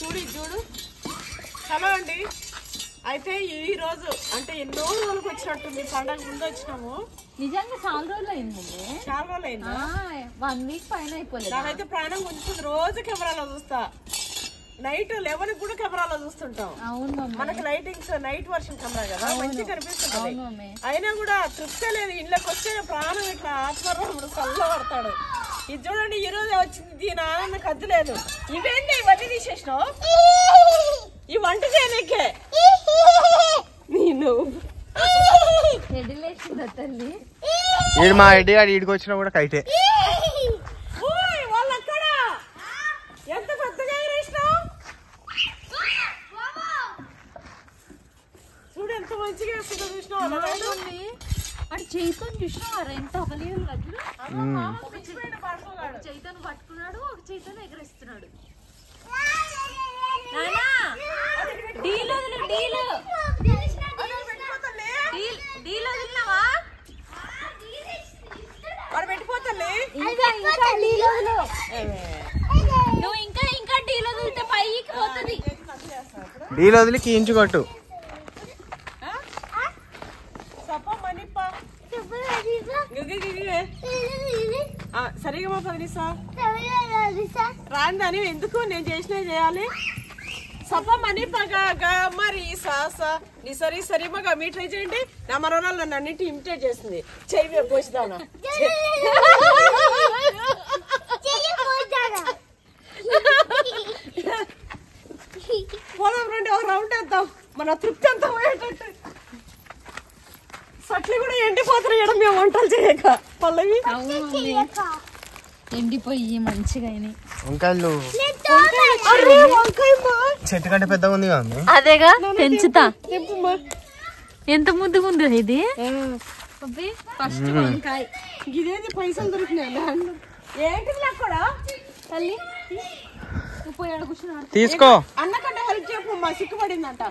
చూడు హలో అండి. అయితే ఈ రోజు అంటే ఎన్నో రోజులకు వచ్చినట్టుంది, పండగ ముందు వచ్చినాము. నిజంగా చాలా రోజులు అయింది. చాలా రోజులు అయింది, 1 వీక్ పైన అయిపోలేదు. నాకైతే ప్రాణం గుంజుతుంది. రోజు కెమెరాలో చూస్తా, నైట్ 11 కూడా కెమెరాలో చూస్తుంటాం. అవును, మనకి లైటింగ్స్ నైట్ వర్షన్ కెమెరా కదా, మంచిగా కనిపిస్తుంది. అయినా కూడా తృప్తే లేదు. ఇళ్ళకి వస్తే ప్రాణం ఇట్లా ఆత్మరాముడు చల్ల పడతాడు. ఇది చూడండి, ఈ రోజే వచ్చింది, దీని ఆనందం కద్దు లేదు. ఇవేంటి ఇవన్నీ తీసేసినావు? ఈ వంట చేయనీకే నేను తల్లి. మా ఎడ్డి గారు ఈడికి వచ్చినా కూడా కైతే. వాళ్ళక్కడ ఎంత పెద్దగా వేసినావు చూడు, ఎంత మంచిగా వేస్తుందో చూసినావు. అటు చైతో చూసినావారా ఎంత అవలేదు గడ్లు. చైతను పట్టుకున్నాడు, ఒక చైతను ఎగరేస్తున్నాడు. నువ్వు ఇంకా ఇంకా డీల్ వదిలితే పైకి పోతుంది. డీల్ వదిలి కీయించు కొట్టు. సరిగా మా పదినిసా రాందని ఎందుకు నేను చేసినా చేయాలి. సప మనీ పగా మరి సరి సరి మగా మీ ట్రై చేయండి. నా మనోరాలు నన్ను అన్నింటి ఇమిటేట్ చేస్తుంది. చెయ్యి పోసిదానా పోదాం రండి, ఒక రౌండ్ వేద్దాం. మన తృప్తి అంతా పోయేటట్టు. సట్లు కూడా ఎండిపోతున్నాయి మేము వంటలు చేయక. పల్లవి ఎండిపోయి మంచిగా వంకాయలు చెట్టు కంటే పెద్దగా ఉంది కదా. అదేగా పెంచుతా. ఎంత ముద్దుగా ఉంది ఇది. ఫస్ట్ వంకాయ ఇదేది పైసలు దొరికినాయి. ఏంటిది నాకు కూడా తల్లి పోయాడు కూర్చున్నా. తీసుకో. అన్నకంటే హెల్ప్ చేయమ్మా, సిక్కుపడిందంట.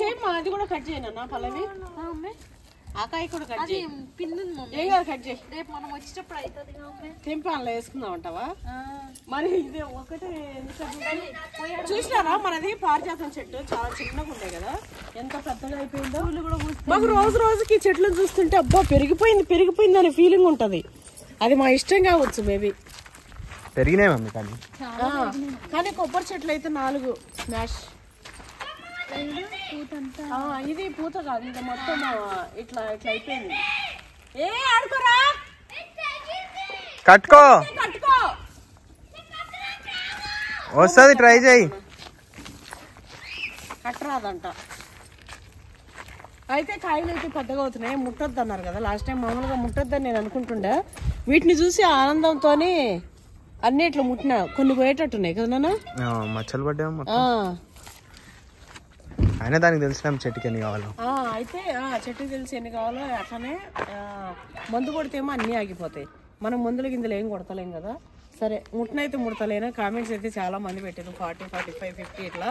చేయమ్మా, అది కూడా కట్ చేయనన్నా పల్లవి. ఆ కాయ కూడా కట్ చేయి. ఏం కాదు, కట్ చేయి. రేపు మనం వచ్చేటప్పుడు అవుతుంది. తెంపాలలో వేసుకుందాం అంటావా? మరి ఇది ఒకటి చూసినారా? మనది పారిజాతం చెట్టు చాలా చిన్నగా ఉండే కదా, ఎంత పెద్దగా అయిపోయిందో. మాకు రోజు రోజుకి చెట్లు చూస్తుంటే అబ్బా పెరిగిపోయింది అనే ఫీలింగ్ ఉంటది. అది మా ఇష్టం కావచ్చు మేబీ. పెరిగినాయి మమ్మీ కానీ కానీ కొబ్బరి చెట్లు అయితే 4 స్మాష్. ఇది పూత కాదు, ఇది మొత్తం ఇట్లా ఇట్లా అయిపోయింది. ఏ ఆడుకోరా, కట్టుకో కట్టుకో. వస్తుంది, ట్రై చేయి. కట్టరాదంట. అయితే కాయలు అయితే పెద్దగా అవుతున్నాయి. ముట్టొద్దు అన్నారు కదా లాస్ట్ టైం. మామూలుగా ముట్టొద్దని నేను అనుకుంటుండే. వీటిని చూసి ఆనందంతో అన్ని ఇట్లా ముట్టినా. కొన్ని పోయేటట్టున్నాయి కదా నాన్న, మచ్చలు పడ్డా. అయినా దానికి తెలిసిన చెట్టుకి ఎన్ని కావాలో. అయితే చెట్టుకి తెలిసి ఎన్ని కావాలో. అట్లనే మందు కొడితేమో అన్నీ ఆగిపోతాయి. మనం మందుల గింజలు ఏం కొడతలేం కదా. సరే, ముట్టనైతే ముడతలేనా. కామెంట్స్ అయితే చాలా మంది పెట్టారు 40, 45, 50 ఇట్లా.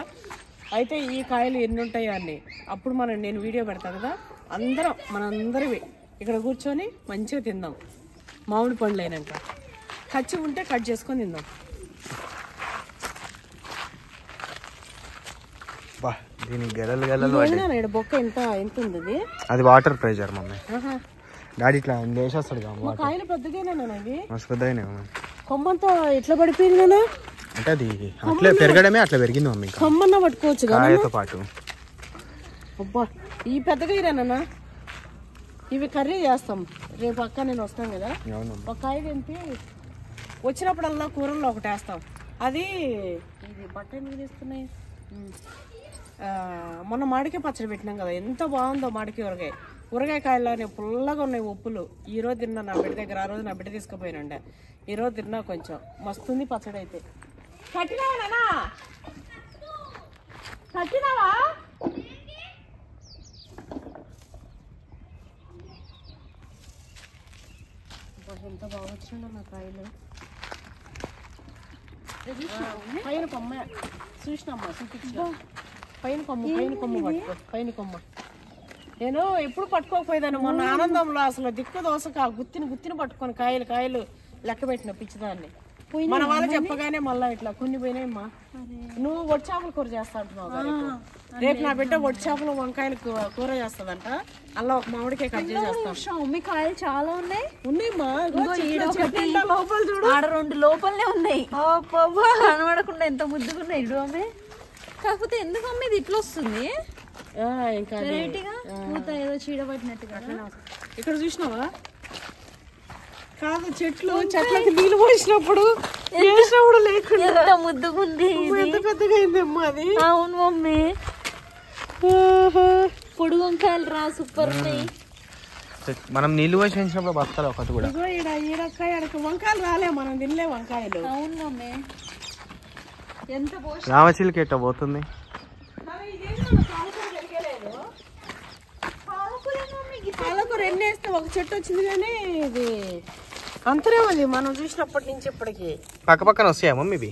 అయితే ఈ కాయలు ఎన్ని ఉంటాయో అన్ని అప్పుడు నేను వీడియో పెడతాను కదా. మనందరివి ఇక్కడ కూర్చొని మంచిగా తిందాం. మామిడి పండ్లు అయినాక కచ్చి ఉంటే కట్ చేసుకొని తిందాం. దీని గెలలు బొక్క ఎంత ఉంది. అది వాటర్ ప్రెషర్ మమ్మీ. డాడీ ఇట్లా వేసేస్తాడు. కాయలు పెద్దగానే మస్తు పెద్దగానే. కొమ్మంతా ఎట్లా పడిపోయింది. అంటే అది అట్లే పెరగడమే అట్లా పెరిగింది మమ్మీ. కొమ్మన్నా పట్టుకోవచ్చు కాయతో పాటు. అబ్బా, ఈ పెద్దగా ఇరానన్నా. ఇవి కర్రీ చేస్తాం రేపు. అక్క నేను వస్తాను కదా, ఒక కాయ తెంపి వచ్చినప్పుడల్లా కూరల్లో ఒకటి వేస్తాం. అది ఇది బట్ట ఎందుకు తీస్తున్నాయి. మొన్న మామిడికాయ పచ్చడి పెట్టినాం కదా, ఎంత బాగుందో. మామిడికాయ ఊరగాయ కాయలానే పుల్లగా ఉన్నాయి ఉప్పులు. ఈ రోజు తిన్నా నా బిడ్డ దగ్గర. ఆ రోజు నా బిడ్డ తీసుకుపోయినండే. ఈ రోజు తిన్నా కొంచెం మస్తుంది పచ్చడి అయితే. కట్టినావా కట్టినావా? ఎంత బాగా వచ్చిండో నా కాయలు. పైన కొమ్మ చూసినమ్మా, చూపించా. పైన కొమ్మ పట్టుకో. పైన కొమ్మ నేను ఎప్పుడు పట్టుకోకపోయేదాన్ని. మొన్న ఆనందంలో అసలు దిక్కు దోసక గుత్తిని పట్టుకొని కాయలు లెక్క పెట్టిన పిచ్చిదాన్ని. మన వాళ్ళు చెప్పగానే మళ్ళా ఇట్లా కొన్ని పోయినాయమ్మా. నువ్వు వట్టి చేపల కూర చేస్తా అంటున్నావు కదా రేపు నా బిడ్డ వట్టి చేపలు వంకాయలు కూర చేస్తదంట. అలా ఒక మామిడికాయ కట్ చేసేస్తాం. మమ్మీ కాయలు చాలా ఉన్నాయి. ఉన్నాయమ్మా లోపల చూడు. ఆడ 2 లోపలనే ఉన్నాయి. కనబడకుండా ఎంత ముద్దుకున్నాయి ఇడు. కాకపోతే ఎందుకు అమ్మ ఇది ఇట్లా వస్తుంది? ఇంకా వెరైటీగా పూత ఏదో చీడ పట్టినట్టుగా. ఇక్కడ చూసినావా? కాదు చెట్లకి నీళ్ళు పోసినప్పుడు లేకుండా ఎంత ముద్దుకుంది. ఎంత పెద్దగా అయిందమ్మా అది. అవును మమ్మీ. పొడి వంకాయలు రా సూపర్ ఉన్నాయి. మనం నీళ్ళు పోసి పెంచినప్పుడు బస్తాలు ఒకటి కూడా. ఈడకాయ వంకాయలు రాలే, మనం తినలే వంకాయలు. అవును మమ్మీ. ఎంత రామచిలుక ఎట్ట పోతుంది? పాలకూర ఎన్ని వేస్తే ఒక చెట్టు వచ్చింది కానీ ఇది అంతనే ఉంది మనం చూసినప్పటి నుంచి ఇప్పటికి. పక్క పక్కన వస్తాయా మమ్మీ ఇవి?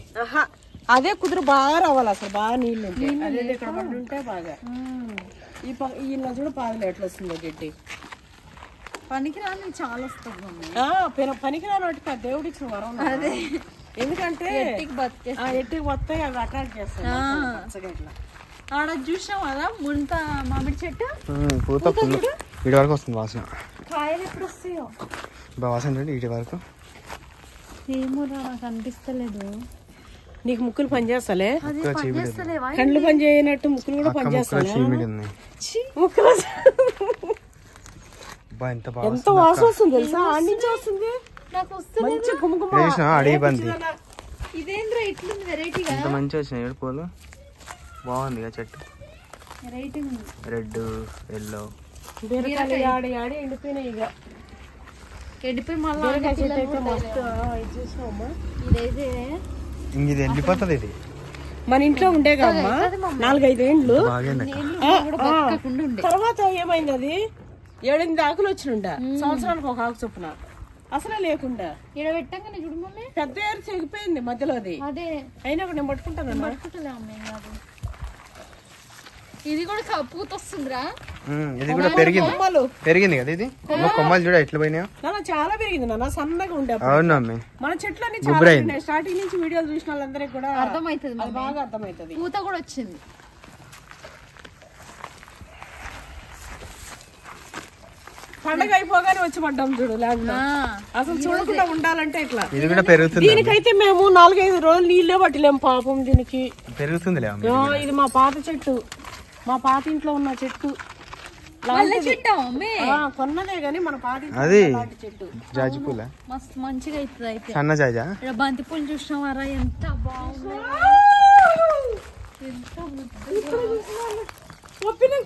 అదే కుదురు బాగా రావాలి అసలు, బాగా నీళ్ళు ఉంటాయి. అదే ఇక్కడ పడి ఉంటే బాగా. ఈ చూడు పాదలు ఎట్లా వస్తుందో గడ్డి. పనికిరాని చాలా వస్తుంది. పనికిరాని వాటి దేవుడు ఇచ్చిన వరం. అదే ఎందుకంటే ఎట్టికి వస్తాయి అవి అట్రాక్ట్ చేస్తాయి. ఆడ చూసాం కదా ముంత మామిడి చెట్టు పూత ఇటు వరకు వస్తుంది వాసన. కాయలు ఎప్పుడు వస్తాయో వాసన చూడండి ఇటు వరకు. ఏమో నాకు అనిపిస్తలేదు. నీకు ముక్కులు పనిచేస్తలే, పనిచేస్తలేవా? కండ్లు పని చేయనట్టు ముక్కులు కూడా పనిచేస్తాయి. ఎంత వాసన వస్తుంది తెలుసా? ఆడి నుంచి వస్తుంది. నాకు వస్తుంది అడిగి బంది. ఇదేంద్రా ఇట్లుంది వెరైటీగా. ఎంత మంచిగా వచ్చినాయి ఏడు పూలు. బాగుంది చెట్టు. రెడ్ ఎల్లో ఆడి ఎండిపోయినాయి. ఇక ఎండిపోయి ఇది వెళ్ళిపోతుంది. ఇది మన ఇంట్లో ఉండే కదమ్మా 4-5 ఏండ్లు. తర్వాత ఏమైంది అది 7-8 ఆకులు వచ్చినుండా. సంవత్సరానికి ఒక ఆకు చొప్పున అసలే లేకుండా ఇక్కడ పెట్టంగానే చూడు మమ్మీ పెద్ద ఏరు చెగిపోయింది మధ్యలో. అది అదే అయినా నేను పట్టుకుంటాను. ఇది కూడా పూత వస్తుందిరా. ఇది కూడా పెరిగింది కదా. ఇది కొమ్మలు చూడ ఎట్లా పోయినాయో. చాలా పెరిగింది నాన్న, సన్నగా ఉండే. అవును అమ్మే, మన చెట్లన్నీ చాలా స్టార్టింగ్ నుంచి వీడియోలు చూసిన వాళ్ళందరికీ కూడా అర్థమవుతుంది, బాగా అర్థమవుతుంది. పూత కూడా వచ్చింది. పండగ అయిపోగానే వచ్చి పడ్డాం చూడు. అసలు చూడకుండా ఉండాలంటే ఇట్లా. ఇది కూడా పెరుగుతుంది. దీనికైతే మేము 4-5 రోజులు నీళ్ళే పట్టలేము పాపం. దీనికి పెరుగుతుంది. ఇది మా పాత చెట్టు, మా పాత ఇంట్లో ఉన్న చెట్టు. కొన్నదే గానీ మన పాత చెట్టు. జాజి పూల మస్తు మంచిగా అవుతుంది. అయితే సన్న జాజా బంతి పూలు చూసినావారా? ఎంత బాగుంది.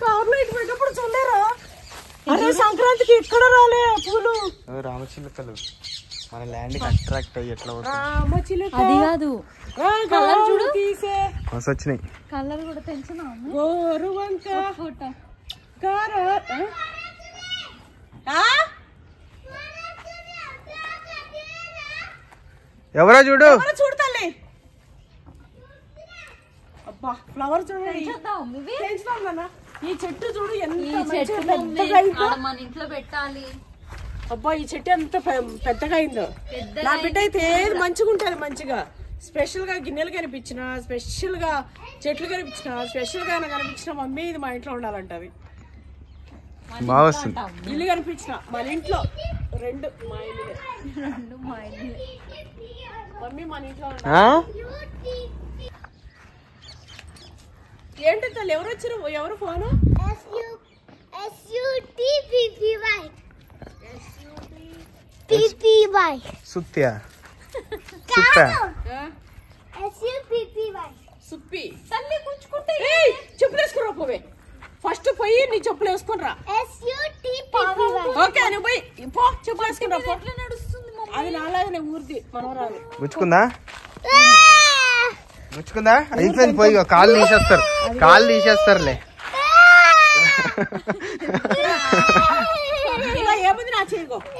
కార్లో ఇటు పెట్టినప్పుడు చూడలేరా? అరే సంక్రాంతికి ఇక్కడ రాలే పూలు. రామచిలుకలు మన ల్యాండ్ కి అట్రాక్ట్ అయ్యి ఎట్లా అది కాదు. కలర్ చూడు వచ్చినాయి. కలర్ కూడా తెంచునా? ఫోటో ఎవరో చూడు చూడతాలే. అబ్బా ఫ్లవర్ చూడండి. ఈ చెట్టు చూడు మన ఇంట్లో పెట్టాలి. అబ్బా ఈ చెట్టు ఎంత పెద్దగా అయిందో. నా బిడ్డ అయితే ఏది మంచిగా ఉంటుంది. మంచిగా స్పెషల్ గా గిన్నెలు కనిపించిన, స్పెషల్ గా చెట్లు కనిపించిన, స్పెషల్ గా కనిపించిన మమ్మీ ఇది మా ఇంట్లో ఉండాలంటది. బాగా వస్తుంది. ఇల్లు కనిపించిన మన ఇంట్లో 2 మా ఇల్లు. మమ్మీ మన ఇంట్లో ఏంటి తల్లి? ఎవరు వచ్చారు? ఎవరు ఫోను? సుత్యా సుప్పి తల్లి కూర్చుకుంటే చెప్పులు వేసుకురా. పోవే ఫస్ట్ పోయి నీ చెప్పులు వేసుకుని రా. ఓకే నువ్వు పోయి పో, చెప్పులు వేసుకుని రా. అది నాలాగనే ఊరిది మనవరాలు. గుచ్చుకుందా? అయిపోయింది. పోయి కాళ్ళు తీసేస్తారులే.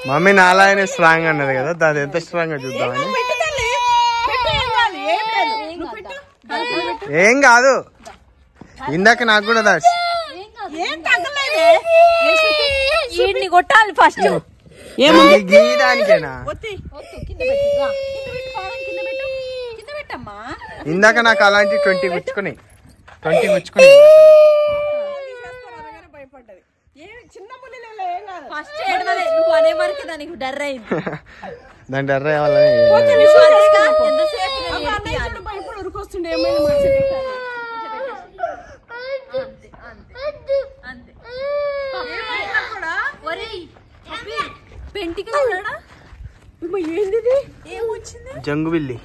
మమ్మీ నాలాగనే స్ట్రాంగ్ అన్నది కదా, దాని ఎంత స్ట్రాంగ్ గా చూద్దామని. ఏం కాదు, ఇందాక నాకు కూడా కొట్టాలి ఫస్ట్. గీదానికేనా? ఏంటమ్మా ఇందాక నాకు అలాంటి 20 గుచ్చుకున్నాయి భయపడ్డది. చిన్న పుల్లిలో ఏం కాదు. ఫస్ట్ ఏడవలే నువ్వు అనే వరకు దానికి డర్ అయింది. దాని డర్ర కావాలని భయపడి ఉరికొస్తుండే ఏమైనా పెంటికి ఏంది ఏమొచ్చింది? జంగుబిల్లి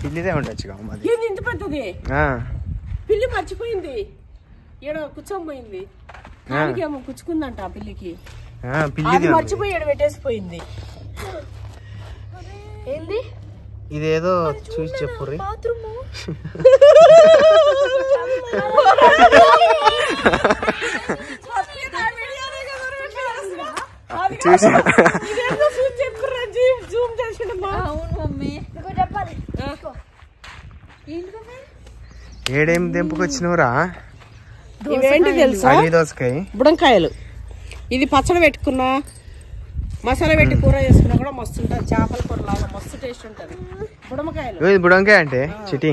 పిల్లిదే ఉండొచ్చు మాది. ఏంది ఇంత పెద్దది పిల్లి మర్చిపోయింది, ఏడో కూర్చోపోయింది, ఏమో కూర్చుకుందంట ఆ పిల్లికి. పిల్లి మర్చిపోయి ఏడు పెట్టేసిపోయింది. ఏంది ఇదేదో చూసి చెప్పుర్రి. బాత్రూము చూసి అవును మమ్మీ. ఏడేం తెంపుకొచ్చినవురా? ఇవేంటి తెలుసా? దోసకాయ బుడంకాయలు. ఇది పచ్చడి పెట్టుకున్నా, మసాలా పెట్టి కూర చేసుకున్నా కూడా మస్తు ఉంటుంది. చేపల కూర లాగా మస్తు టేస్ట్ ఉంటది. బుడమకాయలు. బుడంకాయ అంటే చిటి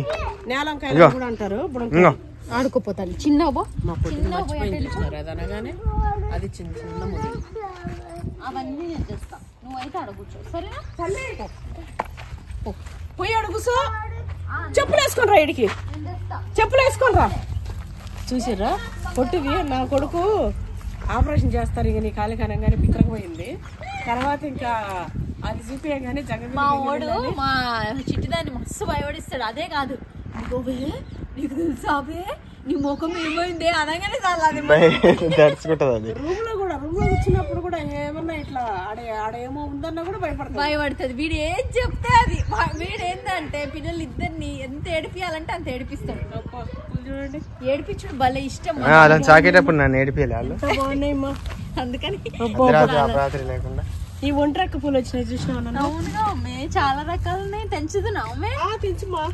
నేలంకాయలు కూడా అంటారు. బుడంకాయ ఆడుకోపోతాను చిన్న మా పొద్దున మర్చిపోయింది అది అనగానే. అది చిన్న చిన్న ముద్దు. అవన్నీ నేను చేస్తా, నువ్వైతే అడగొచ్చు సరేనా? పోయి అడుగుసో. చెప్పులు వేసుకొని రా, ఇడికి చెప్పులు వేసుకొని రా. చూసిర్రా పొట్టిది నా కొడుకు ఆపరేషన్ చేస్తారు ఇక నీ కాలి కనంగానే పిక్కకపోయింది. తర్వాత ఇంకా అది చూపించగానే మా ఓడు మా చిట్టిదాన్ని మస్తు భయపడిస్తాడు. అదే కాదు నీకు తెలుసాబే నీ ముఖం ఏమైంది అనగానే తడుచుకుంటది అది. రూమ్ లో కూర్చున్నప్పుడు కూడా ఏమన్నా ఇట్లా ఆడేమో ఉందన్నా కూడా భయపడుతుంది. వీడు ఏం చెప్తే అది. వీడు ఏంటంటే పిల్లలు ఇద్దరిని ఎంత ఏడిపియాలంటే అంత ఏడిపిస్తాడు. చూడండి ఏడిపించుడు భలే ఇష్టం. అలా చాకేటప్పుడు నన్ను ఏడిపియాలి వాళ్ళు. బాగున్నాయమ్మా. అందుకని రాత్రి లేకుండా ఈ ఒంటరక్క పూలు వచ్చినాయి చూసినా? అవునుగా అమ్మే, చాలా రకాలున్నాయి. తెంచుతున్నావు అమ్మే? తెంచుమా.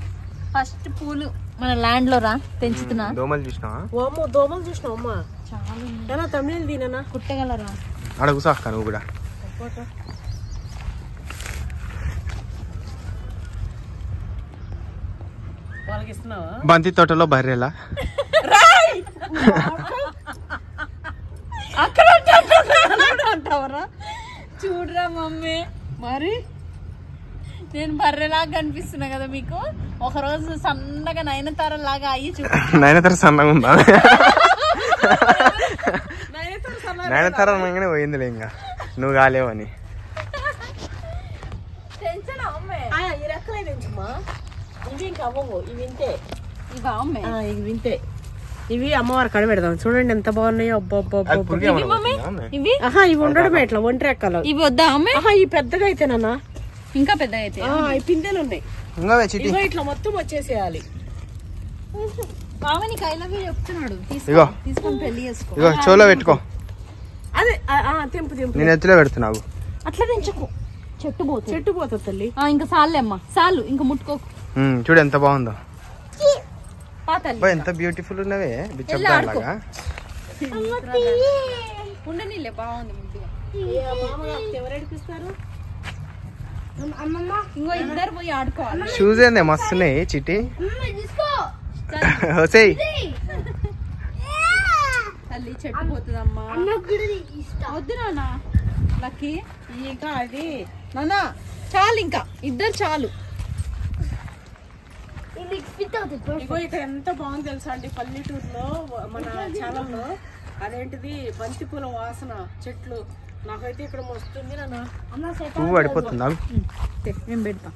ఫస్ట్ పూలు మన ల్యాండ్ లో రా తెంచుతున్నా. దోమలు చూసినావా? ఓమ్మో దోమలు చూసినావు అమ్మా. చాలా తమిళ దీనా కుట్టగలరా? ఆడ కూసాక నువ్వు కూడా. వాళ్ళకి ఇస్తున్నావా? బంతి తోటలో బర్రెలా అక్కడ అంటావరా? చూడరా మమ్మీ, మరి నేను బర్రెలాగా కనిపిస్తున్నా కదా మీకు. ఒక రోజు సన్నగా నయనతార లాగా అయ్యి నయనతార సన్నగా ఉందా? నయనతార అనగానే పోయిందిలే, ఇంకా నువ్వు కాలేవని. ఈ రెక్కలే తెంచుమా. ఇవి ఇంకా అవ్వవు, ఇవి వింటే. ఇవి వింటే. ఇవి అమ్మవారి కడ పెడదాం. చూడండి ఎంత బాగున్నాయో. ఇవి ఇవి ఉండడం ఎట్లా ఒంటి రెక్కలు. ఇవి వద్దా అమ్మే? ఈ పెద్దగా అయితేనన్నా ఇంకా పెద్దగా అయితే ఈ పిందెలు ఉన్నాయి. ఇట్లా మొత్తం వచ్చేసేయాలి. బావని కైలవి చెప్తున్నాడు, తీసుకొని పెళ్లి చేసుకో. ఇగో చెవులో పెట్టుకో. అదే తెంపు తెంపు. నేను ఎత్తులో పెడుతున్నావు. అట్లా తెంచుకో, చెట్టు పోతుంది తల్లి. ఇంకా సాల్లే అమ్మా, సాలు ఇంకా ముట్టుకోకు. చూడు ఎంత బాగుందో. ఎంత బ్యూటిఫుల్ ఉన్నవే బిచ్చలాగా. ఉండనిలే, బాగుంది ముద్దుగా. ఎవరు ఏడిపిస్తారు? ఇంకో ఇద్దరు పోయి ఆడుకోవాలి. షూస్ ఏందే మస్తున్నాయి చిట్టి. హోసేయ్ తల్లి చెట్టు పోతుందమ్మా. వద్దు నాన్న లక్కీ. ఇంకా అది నాన్న చాలు, ఇంకా ఇద్దరు చాలు. ఇగో ఇక్కడ ఎంత బాగుంది తెలుసా అండి పల్లెటూరులో మన ఛానల్లో. అదేంటిది బంతిపూల వాసన చెట్లు. నాకైతే ఇక్కడ వస్తుంది పువ్వు పడిపోతుందా? మేము పెడతాం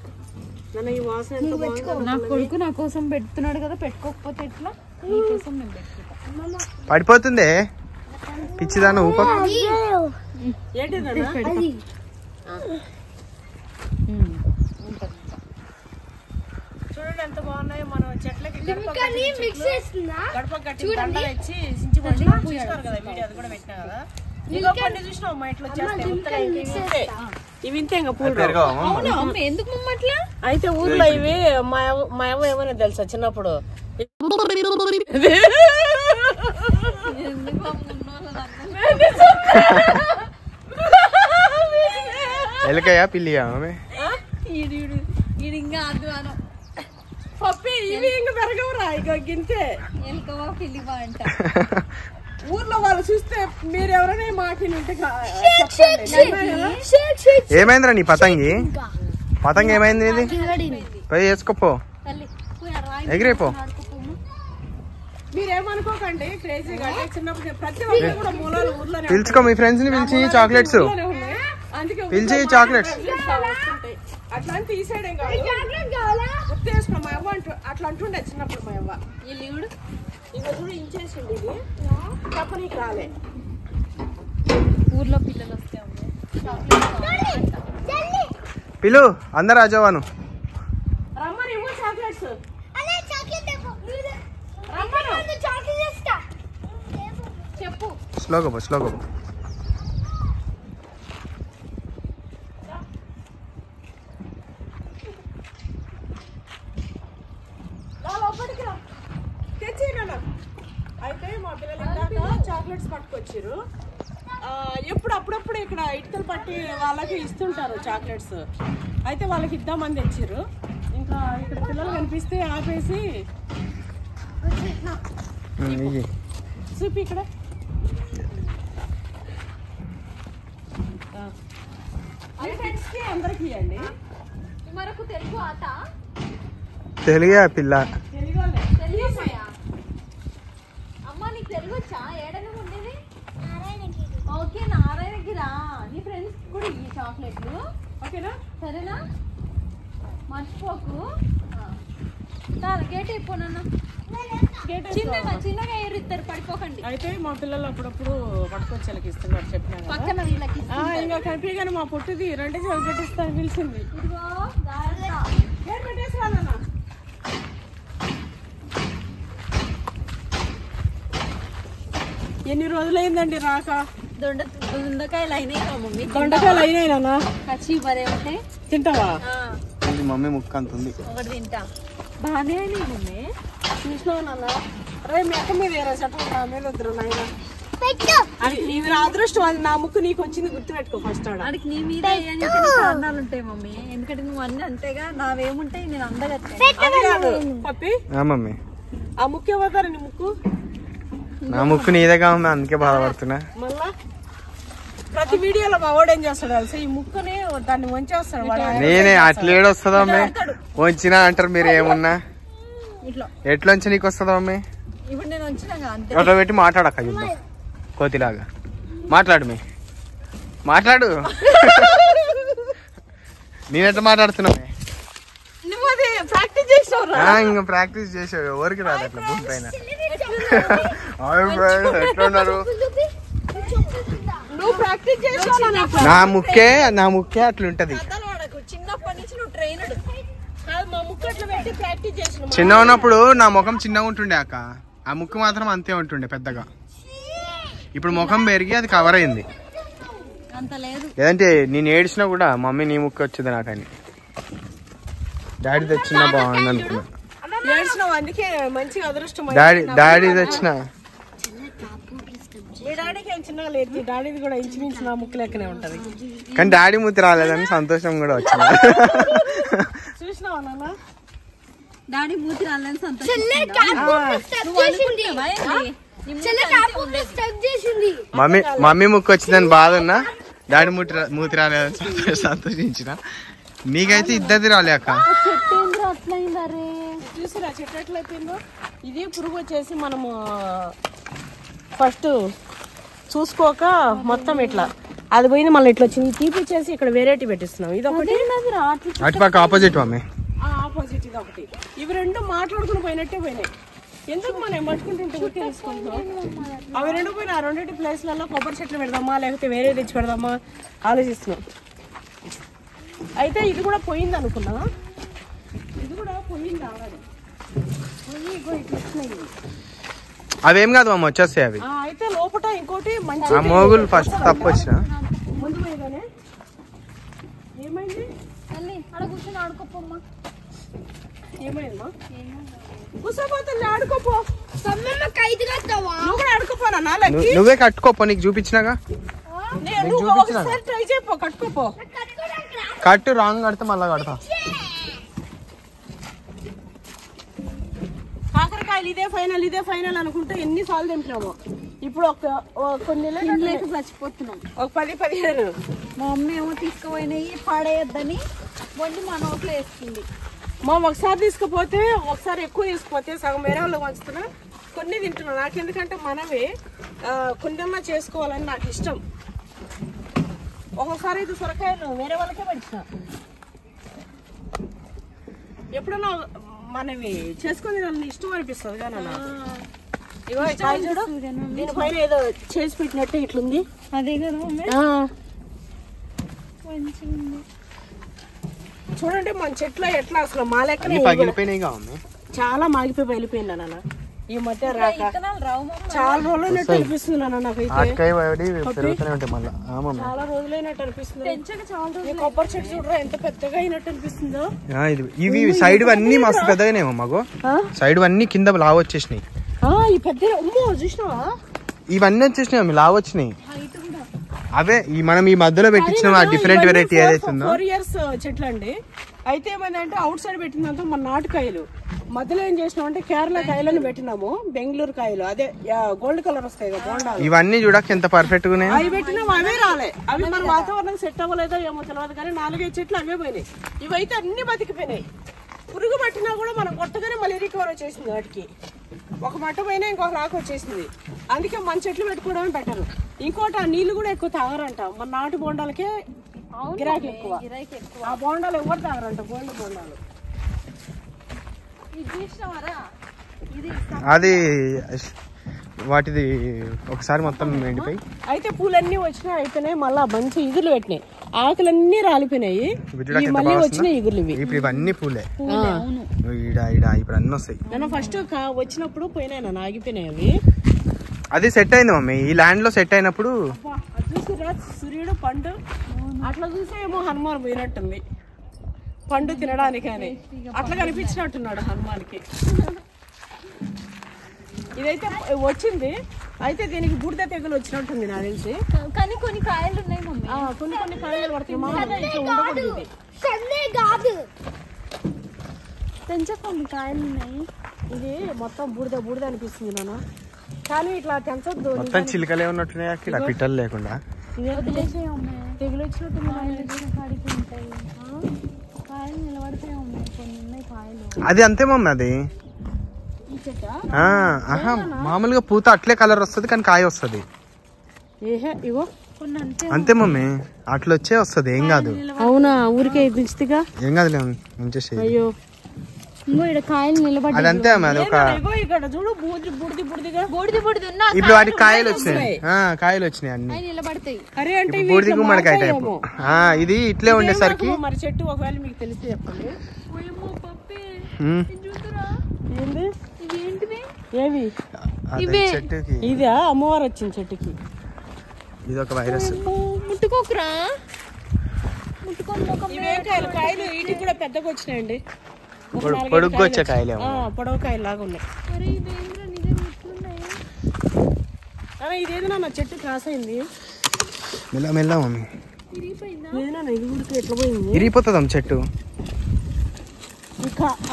నాన్న. ఈ వాసన ఎంత బాగుంది. నా కొడుకు నా కోసం పెడుతున్నాడు కదా, పెట్టుకోకపోతే ఎట్లా? నీకోసం మేము పెట్టుకుంటాం. పడిపోతుంది పిచ్చిదాన ఊప. ఏంటి చూడండి ఎంత బాగున్నాయో. మనం చెట్లకి గడప కట్టి దండలు ఇచ్చి చూస్తారు కదా వీడియో, అది కూడా పెట్టినా కదా. ఇగో పండి చూసినావు మా ఇంట్లో ఇవి ఇంతే ఇంకా పూలు. ఎందుకు మమ్మట్లా? అయితే ఊర్లో ఇవి మా అమ్మ ఏమన్నా తెలుసా చిన్నప్పుడు ఎలకయా పిల్లియా? ఇది ఇంకా అధ్వానం పప్పి ఇవి ఇంకా పెరగవురా ఇక గింతే ఎలుకవా పిల్లివా అంట. ఊర్లో వాళ్ళు చూస్తే మీరు ఎవరైనా మాట్లాడి ఏమైందిరా నీ పతంగి? పతంగి ఏమైంది? ఇది పోయి వేసుకోపో, ఎగిరిపో. మీరేమనుకోకండి క్రేజీగా. చిన్నప్పుడు ప్రతి ఒక్కరు కూడా మూలాలు ఊర్లోనే పిలుచుకో మీ ఫ్రెండ్స్ ని పిలిచి చాక్లెట్స్ అందుకే పిలిచి చాక్లెట్స్. అట్లాంటి తీసేయడం కాదు, గుర్తేసుకున్నా మా అవ్వ అట్లా అంటుండే చిన్నప్పుడు. మా అవ్వ ఇల్లు ఇక చూడు ఇంచేసింది ఇది తప్ప నీకు రాలే. ఊర్లో పిల్లలు వస్తే పిలు అందరు అజవాను రమ్మని ఇవ్వు చాక్లెట్స్. చెప్పు స్లోగా పో, స్లోగా పో. లోపలికి రా, తెచ్చిరా. అయితే మా పిల్లలు ఇందాక చాక్లెట్స్ పట్టుకొచ్చారు. అప్పుడప్పుడు ఇక్కడ ఇటుకలు పట్టి వాళ్ళకి ఇస్తుంటారు చాక్లెట్స్. అయితే వాళ్ళకి ఇద్దామని తెచ్చారు. ఇంకా ఇక్కడ పిల్లలు కనిపిస్తే ఆపేసి చూపి ఇక్కడ అందరికి ఇవ్వండి. మరొక తెలుగు ఆట తెలుగే ఆ పిల్ల. అమ్మ నీకు తెలుగు వచ్చా? ఏడనే ఉండేది. ఓకే నారాయణగిరా. నీ ఫ్రెండ్స్ కూడా ఈ చాక్లెట్లు ఓకేనా? సరేనా? మర్చిపోకు. గేట్ అయిపోనన్నా, చిన్నగా ఏరిద్దరు, పడిపోకండి. అయితే మా పిల్లలు అప్పుడప్పుడు పట్టుకొచ్చేళ్ళకి ఇస్తున్నారు చెప్పినాను. పక్కన వీళ్ళకి ఇంకా కనిపించగానే మా పుట్టిది రెండు చేతులు పెట్టిస్తాను పిలిచింది. ఇదిగో పెట్టేసి రానన్నా. ఎన్ని రోజులైందండి రాక? దొండకాయలు అయినాయి మమ్మీ. దొండకాయలు అయినాయినా? కచ్చి బరే ఉంటాయి. తింటావా? మమ్మీ ముక్క అంత ఉంది. ఒకటి తింటా. బాగానే అయినాయి మమ్మీ. చూసినావు నాన్న? రే మీ అక్క మీద ఏరా చట్టం నా మీద వద్దురు నాయన. ఇది నా అదృష్టం. అది నా ముక్కు నీకు వచ్చింది గుర్తు పెట్టుకో ఫస్ట్. ఆడికి నీ మీద కారణాలు ఉంటాయి మమ్మీ. ఎందుకంటే నువ్వు అన్ని అంతేగా, నావేముంటాయి నేను అందగా పప్పి. మమ్మీ ఆ ముక్కు ఇవ్వతారు నీ ముక్కు. నా ముక్కు నీదేగా ఉంది, అందుకే బాధపడుతున్నా. మళ్ళా ప్రతి వీడియోలో మా వాడు ఏం చేస్తాడు తెలుసా? ఈ ముక్కుని దాన్ని వంచేస్తాడు వాడు. నేనే అట్లా ఏడొస్తుందా అమ్మే? వంచినా అంటారు మీరు ఏమున్నా. ఎట్లోంచి నీకు వస్తుందా అమ్మే? ఇప్పుడు నేను వచ్చినా అంతే. అట్లా పెట్టి మాట్లాడక యుద్ధం కోతిలాగా మాట్లాడు. మీ మాట్లాడు. నేనెట్లా మాట్లాడుతున్నావు? ఇంకా ప్రాక్టీస్ చేసావు. ఎవరికి రాదు అట్లా భూమి పైన. ఎట్లున్నారు? నా ముక్కే అట్లుంటది. చిన్నప్పటి నుంచి నువ్వు ట్రైనర్. చిన్న ఉన్నప్పుడు నా ముఖం చిన్నగా ఉంటుండే అక్క. ఆ ముక్కు మాత్రం అంతే ఉంటుండే పెద్దగా. ఇప్పుడు ముఖం పెరిగి అది కవర్ అయింది. లేదంటే నేను ఏడ్చినా కూడా మమ్మీ నీ ముక్కు వచ్చింది నాకని. డాడీ తెచ్చినా బాగుంది అనుకున్నా. డాడీ తెచ్చిన డాడీది కూడా ఇంచుమించు నా ముక్కు లెక్కనే ఉంటది. కానీ డాడీ మూతి రాలేదని సంతోషం కూడా వచ్చింది. చూసినావా నాన్న? డాడీ మూతి రాలేదని సంతోషం. మమ్మీ ముక్కు వచ్చిందని బాధ ఉన్నా, డాడీ మూతి రాలేదని సంతోషించిన. నీకైతే ఇద్దరిది రాలే అక్క. చూసిరా చెట్టు ఎట్లయిపోయిందో. ఇది పురుగు వచ్చేసి మనము ఫస్ట్ చూసుకోక మొత్తం ఇట్లా అది పోయింది. మళ్ళీ ఇట్లా వచ్చింది తీపిచ్చేసి ఇక్కడ వెరైటీ పెట్టిస్తున్నాం. ఇది ఒకటి అటుపక్క ఆపోజిట్ మమ్మీ, ఆపోజిట్ ఇది ఒకటి. ఇవి రెండు మాట్లాడుకుని పోయినట్టే పోయినాయి. ఎందుకు మనం పట్టుకుంటుంటే తీసుకుంటాం. అవి రెండు పోయినా. ఆ రెండింటి ప్లేస్లలో కొబ్బరి చెట్లు పెడదామా లేకపోతే వేరే తెచ్చి పెడదామా ఆలోచిస్తున్నాం. అయితే ఇది కూడా పోయింది అనుకున్నా. ఇది కూడా పోయింది ఆల్రెడీ. అవేం కాదు అమ్మ, వచ్చేస్తాయి అవి. అయితే లోపల ఇంకోటి మంచి మోగులు ఫస్ట్ తప్పు వచ్చిన ముందు పోయేదానే. ఏమైంది? అక్కడ కూర్చొని ఆడుకోపోమ్మా. ఏమైందమ్మా? కూర్చోపోతుంది, ఆడుకోపో. నువ్వు కూడా ఆడుకోపోనా? నువ్వే కట్టుకోపో, నీకు చూపించినాగా. ట్రై చేయపో, కట్టుకోపో. కట్టు రాంగ్ కడితే మళ్ళా కడతా. ఇదే ఫైనల్ అనుకుంటే ఎన్నిసార్లు తింటున్నాము. ఇప్పుడు కొన్ని లేక చచ్చిపోతున్నాం. ఒక 10-15 మా మమ్మీ ఏమో తీసుకుపోయినాయి పాడేయద్దని వండి మా నోట్లో వేస్తుంది. ఒకసారి తీసుకుపోతే ఒకసారి ఎక్కువ తీసుకుపోతే సగం వేరే వాళ్ళకి పంచుతున్నా, కొన్ని తింటున్నా. నాకెందుకంటే మనమే కొంచెం చేసుకోవాలని నాకు ఇష్టం. ఒక్కొక్కసారి అయితే సొరకాయలు వేరే వాళ్ళకే పడిచిన. ఎప్పుడన్నా మనవి చేసుకుని నన్ను ఇష్టం అనిపిస్తుంది కానీ ఇగో కాయ చూడు, దీనిపైన ఏదో చేసి పెట్టినట్టు ఇట్లుంది. అదే కదా మమ్మీ మంచిగా చూడండి మన చెట్లు ఎట్లా అసలు మా లెక్కనే చాలా మాగిపోయి వెళ్ళిపోయింది నాన్న. ఈ మధ్య రాక చాలా రోజులైనట్టు అనిపిస్తుంది నాన్న. నాకైతే చాలా రోజులైనట్టు అనిపిస్తుంది. కొబ్బరి చెట్టు చూడరా ఎంత పెద్దగా అయినట్టు అనిపిస్తుందో. ఇవి సైడ్ అన్ని మస్తు పెద్దగానే మాకు. సైడ్ అన్ని కింద లావు వచ్చేసినాయి. ఈ పెద్ద చూసినావా, ఇవన్నీ వచ్చేసినాయి లావు వచ్చినాయి. అవే మనం ఈ మధ్యలో పెట్టించిన డిఫరెంట్ వెరైటీ ఏదైతుందో 4 years చెట్లు అండి. అయితే ఏమైందంటే అవుట్ సైడ్ పెట్టినంత మన నాటుకాయలు మధ్యలో ఏం చేసినాం అంటే కేరళ కాయలను పెట్టినాము, బెంగళూరు కాయలు అదే గోల్డ్ కలర్ వస్తాయి కదా బోండాలు. ఇవన్నీ చూడక ఎంత పర్ఫెక్ట్ గా అవి పెట్టినాము, అవే రాలే. అవి మన వాతావరణం సెట్ అవ్వలేదో ఏమో తెలియదు కానీ 4-5 చెట్లు అవే పోయినాయి. ఇవైతే అన్ని బతికిపోయినాయి. పురుగు పట్టినా కూడా మనం కొట్టగానే మళ్ళీ రికవర్ వచ్చేసింది. వాటికి ఒక మట్ట పైన ఇంకొక రాకు వచ్చేసింది. అందుకే మన చెట్లు పెట్టుకోవడమే బెటర్. ఇంకోటి ఆ నీళ్లు కూడా ఎక్కువ తాగరంట. మన నాటు బోండాలకే గిరాకీ ఎక్కువ. ఆ బోండాలు ఎవరు తాగరంట, గోల్డ్ బోండాలు. అది వాటిది ఒకసారి మొత్తం ఎండిపోయి అయితే పూలన్నీ వచ్చినాయి. అయితేనే మళ్ళా మంచి ఇగుర్లు పెట్టినాయి, ఆకులన్నీ రాలిపోయినాయి. మళ్ళీ వచ్చినాయి ఇగుర్లు. ఇప్పుడు ఇవన్నీ పూలే ఇప్పుడు అన్ని వస్తాయి. నన్ను ఫస్ట్ వచ్చినప్పుడు పోయినాయి నన్ను ఆగిపోయినాయి అవి. అది సెట్ అయింది మమ్మీ, ఈ ల్యాండ్ లో సెట్ అయినప్పుడు. చూసిరా సూర్యుడు పండు అట్లా చూసే ఏమో హనుమాన్ పోయినట్టుంది పండు తినడానికి అని. అట్లా కనిపించినట్టున్నాడు హనుమాన్కి. ఇదైతే వచ్చింది. అయితే దీనికి బూడిద తెగులు వచ్చినట్టుంది నాకు తెలిసి. కానీ కొన్ని కాయలు ఉన్నాయి మమ్మీ, కొన్ని కాయలు పడుతున్నాయి. కొన్ని కాయలు ఉన్నాయి. ఇది మొత్తం బూడిద అనిపిస్తుంది నాన్న. కానీ ఇట్లా తెంచొద్దు, మొత్తం చిలుకలే ఉన్నట్టున్నాయి అక్కడ పిట్టలు లేకుండా. తెగులు వచ్చినట్టుంది. కాయలు నిలబడితే ఉన్నాయి, కొన్ని ఉన్నాయి కాయలు. అది అంతే మమ్మీ, అది మామూలుగా పూత అట్లే కలర్ వస్తుంది కానీ కాయ వస్తుంది. ఇగో అంతే మమ్మీ, అట్లా వచ్చే వస్తుంది, ఏం కాదు. అవునా, ఊరికే దించుగా ఏం కాదు. అయ్యో కాయలు నిలబడి అదంతే అది ఒక ఇప్పుడు వాటికి కాయలు వచ్చినాయి. కాయలు వచ్చినాయి అన్ని నిలబడతాయి. అరే అంటే బూడిది గుమ్మడికాయ టైపు. ఇది ఇట్లే ఉండేసరికి మరి చెట్టు ఒకవేళ మీకు తెలిసి చెప్పండి. ఏవి చెట్టుకి ఇదే అమ్మవారు వచ్చింది చెట్టుకి. ఇది ఒక వైరస్. ముట్టుకోకురా, కాయలు వీటికి కూడా పెద్దగా వచ్చినాయండి. పొడుగు వచ్చే కాయలు, పొడవు కాయలు లాగా ఉన్నాయి. ఇదేదో నా చెట్టు క్రాస్ అయింది. మెల్ల మమ్మీ, ఇది కూడా ఎట్లా పోయింది, ఇరిగిపోతుందమ్మ చెట్టు.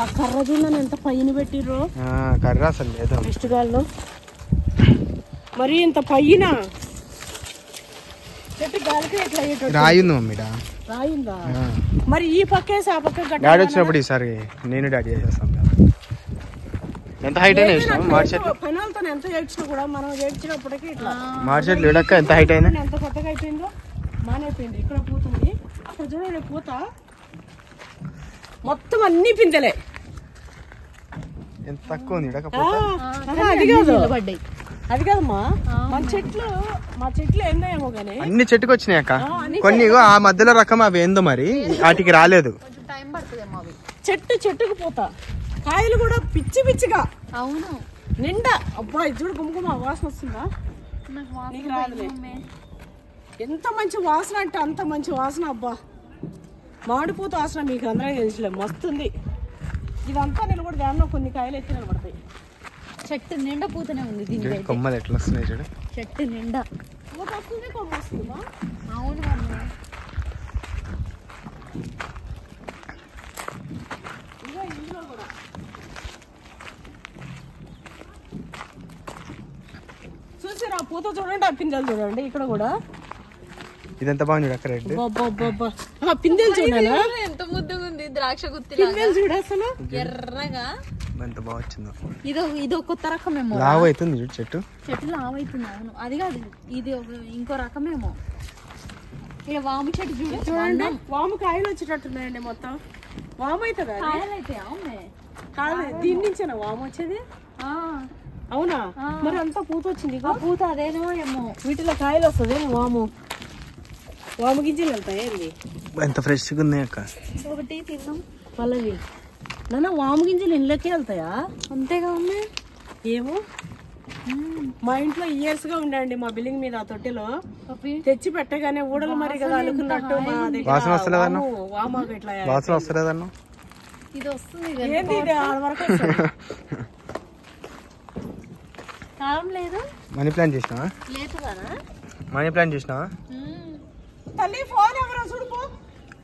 ఆ కర్ర చూడండి ఎంత పైన పెట్టిర్రు. కర్ర అసలు లేదు నెక్స్ట్ గాల్లో మరి ఇంత పైన చెట్టు గాలికి ఎట్లా రాయింది మమ్మీ. రాయిందా? మరి ఈ పక్కేసి ఆ పక్క డాడీ వచ్చినప్పుడు ఈసారి నేను డాడీ చేసేస్తాం. ఎంత హైట్ అయినా ఇష్టం మాడి చెట్లు. పైనలతో ఎంత ఏడ్చినా కూడా మనం ఏడ్చినప్పటికీ ఇట్లా మాడి చెట్లు చూడక్క ఎంత హైట్ అయినా. ఎంత కొత్తగా అయిపోయిందో మానైపోయింది. ఇక్కడ పూతుంది, అక్కడ చూడండి పూత మొత్తం అన్ని పిందెలే. ఎంత తక్కువ ఉంది. అది కాదమ్మా, మా చెట్లు ఏందో ఏమో కానీ అన్ని చెట్టుకు వచ్చినాయి అక్క. కొన్ని ఆ మధ్యలో రకం అవి ఏందో మరి వాటికి రాలేదు. చెట్టుకు పోతా కాయలు కూడా పిచ్చిగా. అవును నిండా. అబ్బా ఇది చూడు గుమ్మ వాసన వస్తుందా? నీకు రాదులే. ఎంత మంచి వాసన అంటే అంత మంచి వాసన. అబ్బా మామిడిపూత వాసన మీకు అందరూ తెలుసులే, మస్తుంది. ఇదంతా నిలబడి దానిలో కొన్ని కాయలు ఎత్తి నిలబడతాయి. చెట్టు నిండా పూతనే ఉంది. దీని కొమ్మలు ఎట్లా వస్తున్నాయి చూడు. చెట్టు నిండా పూత వస్తుంది, కొమ్మ వస్తుందా? అవును. ఇందులో కూడా ఒకసారి ఆ పూత చూడండి, ఆ పిందెలు చూడండి. ఇక్కడ కూడా ఇదంతా బాగుంది అక్క రెడ్. ఆ పిందెలు చూడాలా ఎంత ముద్దుగా ఉంది, ద్రాక్ష గుత్తి పిందెలు చూడ అసలు ఎర్రగా. ఎంత బాగా వచ్చిందో. ఇదో కొత్త రకమేమో, లావు అవుతుంది చూడు చెట్టు. చెట్టు లావు అవుతుంది. అవును, అది కాదు, ఇది ఇంకో రకమేమో. ఇలా వాము చెట్టు చూడండి, వాము కాయలు వచ్చేటట్టున్నాయండి. మొత్తం వాము అవుతుందా? కాయలైతే కాదు, దీని నుంచేనా వాము వచ్చేది? అవునా? మరి అంతా పూత వచ్చింది. పూత అదేనో ఏమో. వీటిలో కాయలు వస్తుంది వాము. వాము గింజలు వెళ్తాయి ఏంది? ఎంత ఫ్రెష్గా ఉంది అక్క. ఒకటి తిన్నాం పల్లవి. నాన్న వాము గింజలు ఇళ్ళకే వెళ్తాయా? అంతేగా ఉన్నాయి. ఏమో మా ఇంట్లో ఇయర్స్ గా ఉండండి మా బిల్డింగ్ మీద ఆ తొట్టిలో తెచ్చి పెట్టగానే ఊడలు మరి కదా అనుకున్నట్టు మా వాసన వస్తలేదన్న, వామాకు ఇట్లా వాసన వస్తలేదన్న. ఇది వస్తుంది ఏంది ఇది ఆడ వరకు కారం లేదు. మనీ ప్లాంట్ చేసినావా? లేదు కదా. మనీ ప్లాంట్ చేసినావా? తల్లి ఫోన్ ఎవరో చూడుకో.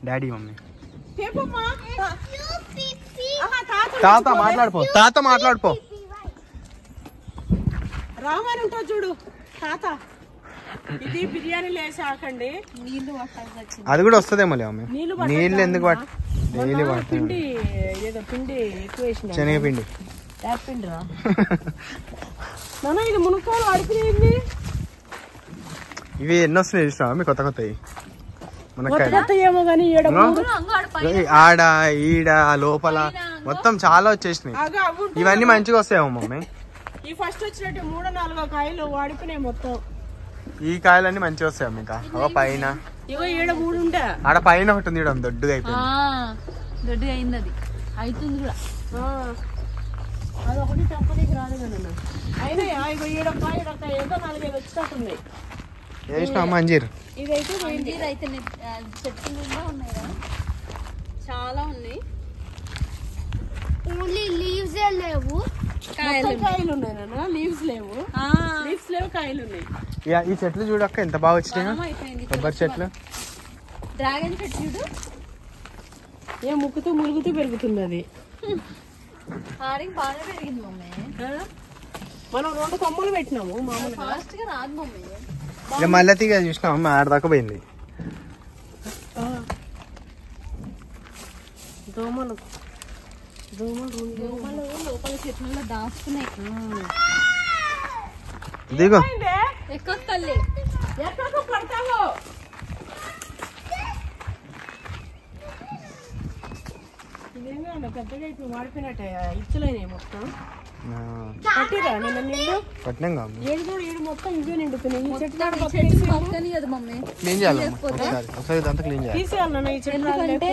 Daddy mummy. తాత మాట్లాడుకో, తాత మాట్లాడుకో. రామని ఉంటుంది చూడు తాత. ఇది బిర్యానీ లేసి ఆకండి. నీళ్లు పట్టాల్సి వచ్చింది. అది కూడా వస్తుందేమో మమ్మీ. నీళ్ళు ఎందుకు డైలీ పిండి ఏదో పిండి ఎక్కువ వేసిన శనగపిండి. పిండి రా నాన్న. ఇది మునక్కాయలు అడిగిపోయింది. ఇవి ఎన్ని వస్తున్నాయి చూసినావా మీ కొత్త కొత్తవి? ఏమో కానీ ఆడ ఈడ లోపల మొత్తం చాలా వచ్చేసినాయి. ఇవన్నీ మంచిగా వస్తాయేమో మమ్మీ. ఈ ఫస్ట్ వచ్చినట్టు 3-4 కాయలు వాడిపోయినాయి మొత్తం. ఈ కాయలన్నీ మంచిగా వస్తాయి ఇంకా. పైన ఇగో ఈడ 3 ఉంటే ఆడ పైన ఒకటి ఉంది, దొడ్డుగా అయిపోయింది. దొడ్డుగా అయింది, అది అవుతుంది కూడా. అదొకటి తప్పనికి రాదు కదా. అయినా ఇగో ఈడొక్క ఏదో 4-5 వచ్చినట్టుంది. వేసినావా అంజీర్? ఇదైతే అయితే చెట్టు నిండా ఉన్నాయి కదా, చాలా ఉన్నాయి. ఓన్లీ లీవ్స్ లేవు, కాయలు ఉన్నాయి నాన్న. లీవ్స్ లేవు, లీవ్స్ లేవు, కాయలు ఉన్నాయి. ఈ చెట్లు చూడక్క ఎంత బాగా వచ్చినాయి. కొబ్బరి చెట్లు, డ్రాగన్ చెట్టు చూడు, ఏ ముక్కుతూ మురుగుతూ పెరుగుతున్నది. బాగా పెరిగింది మమ్మీ. మనం 2 కొమ్మలు పెట్టినాము మామూలుగా. ఫాస్ట్ గా రాదు మమ్మీ. ఇక మళ్ళీ తీగ చూసినాం ఆడ దాకా పోయింది. దోమలు లోపల చెట్లలో దాచుకున్నాయి. దిగో ఎక్కువ తల్లి ఎక్కడికో పడతావు. ఇదేమో పెద్దగా ఇప్పుడు వాడిపోయినట్టే ఇచ్చలేని మొత్తం. పట్టిరా నిన్న నీళ్ళు పట్టినాం కాదు. ఏడు మొత్తం ఇవే నిండుతున్నాయి. ఈ చెట్టు పక్కని కదా మమ్మీ. క్లీన్ చేయాలి ఒకసారి ఇదంతా క్లీన్ చేయాలి. తీసేయాలన్నా ఈ చెట్టు. ఎందుకంటే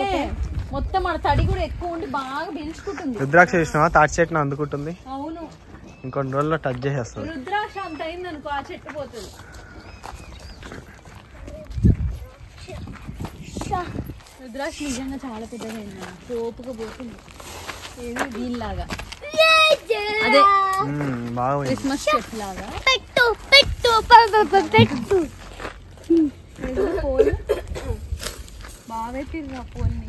మొత్తం మన తడి కూడా ఎక్కువ ఉండి బాగా పీల్చుకుంటుంది. రుద్రాక్ష చూసినావా? తాటి చెట్టును అందుకుంటుంది. అవును, ఇంకొన్ని రోజుల్లో టచ్ చేసేస్తుంది. రుద్రాక్ష అంత అయింది అనుకో, ఆ చెట్టు పోతుంది. రుద్రాక్ష నిజంగా చాలా పెద్దగా అయింది, తోపుగా పోతుంది. ఏది దీనిలాగా, అదే బాగా క్రిస్మస్ చెట్టు లాగా. పెట్టు పోలు బాగా పెట్టిర్రు ఆ పోల్ని.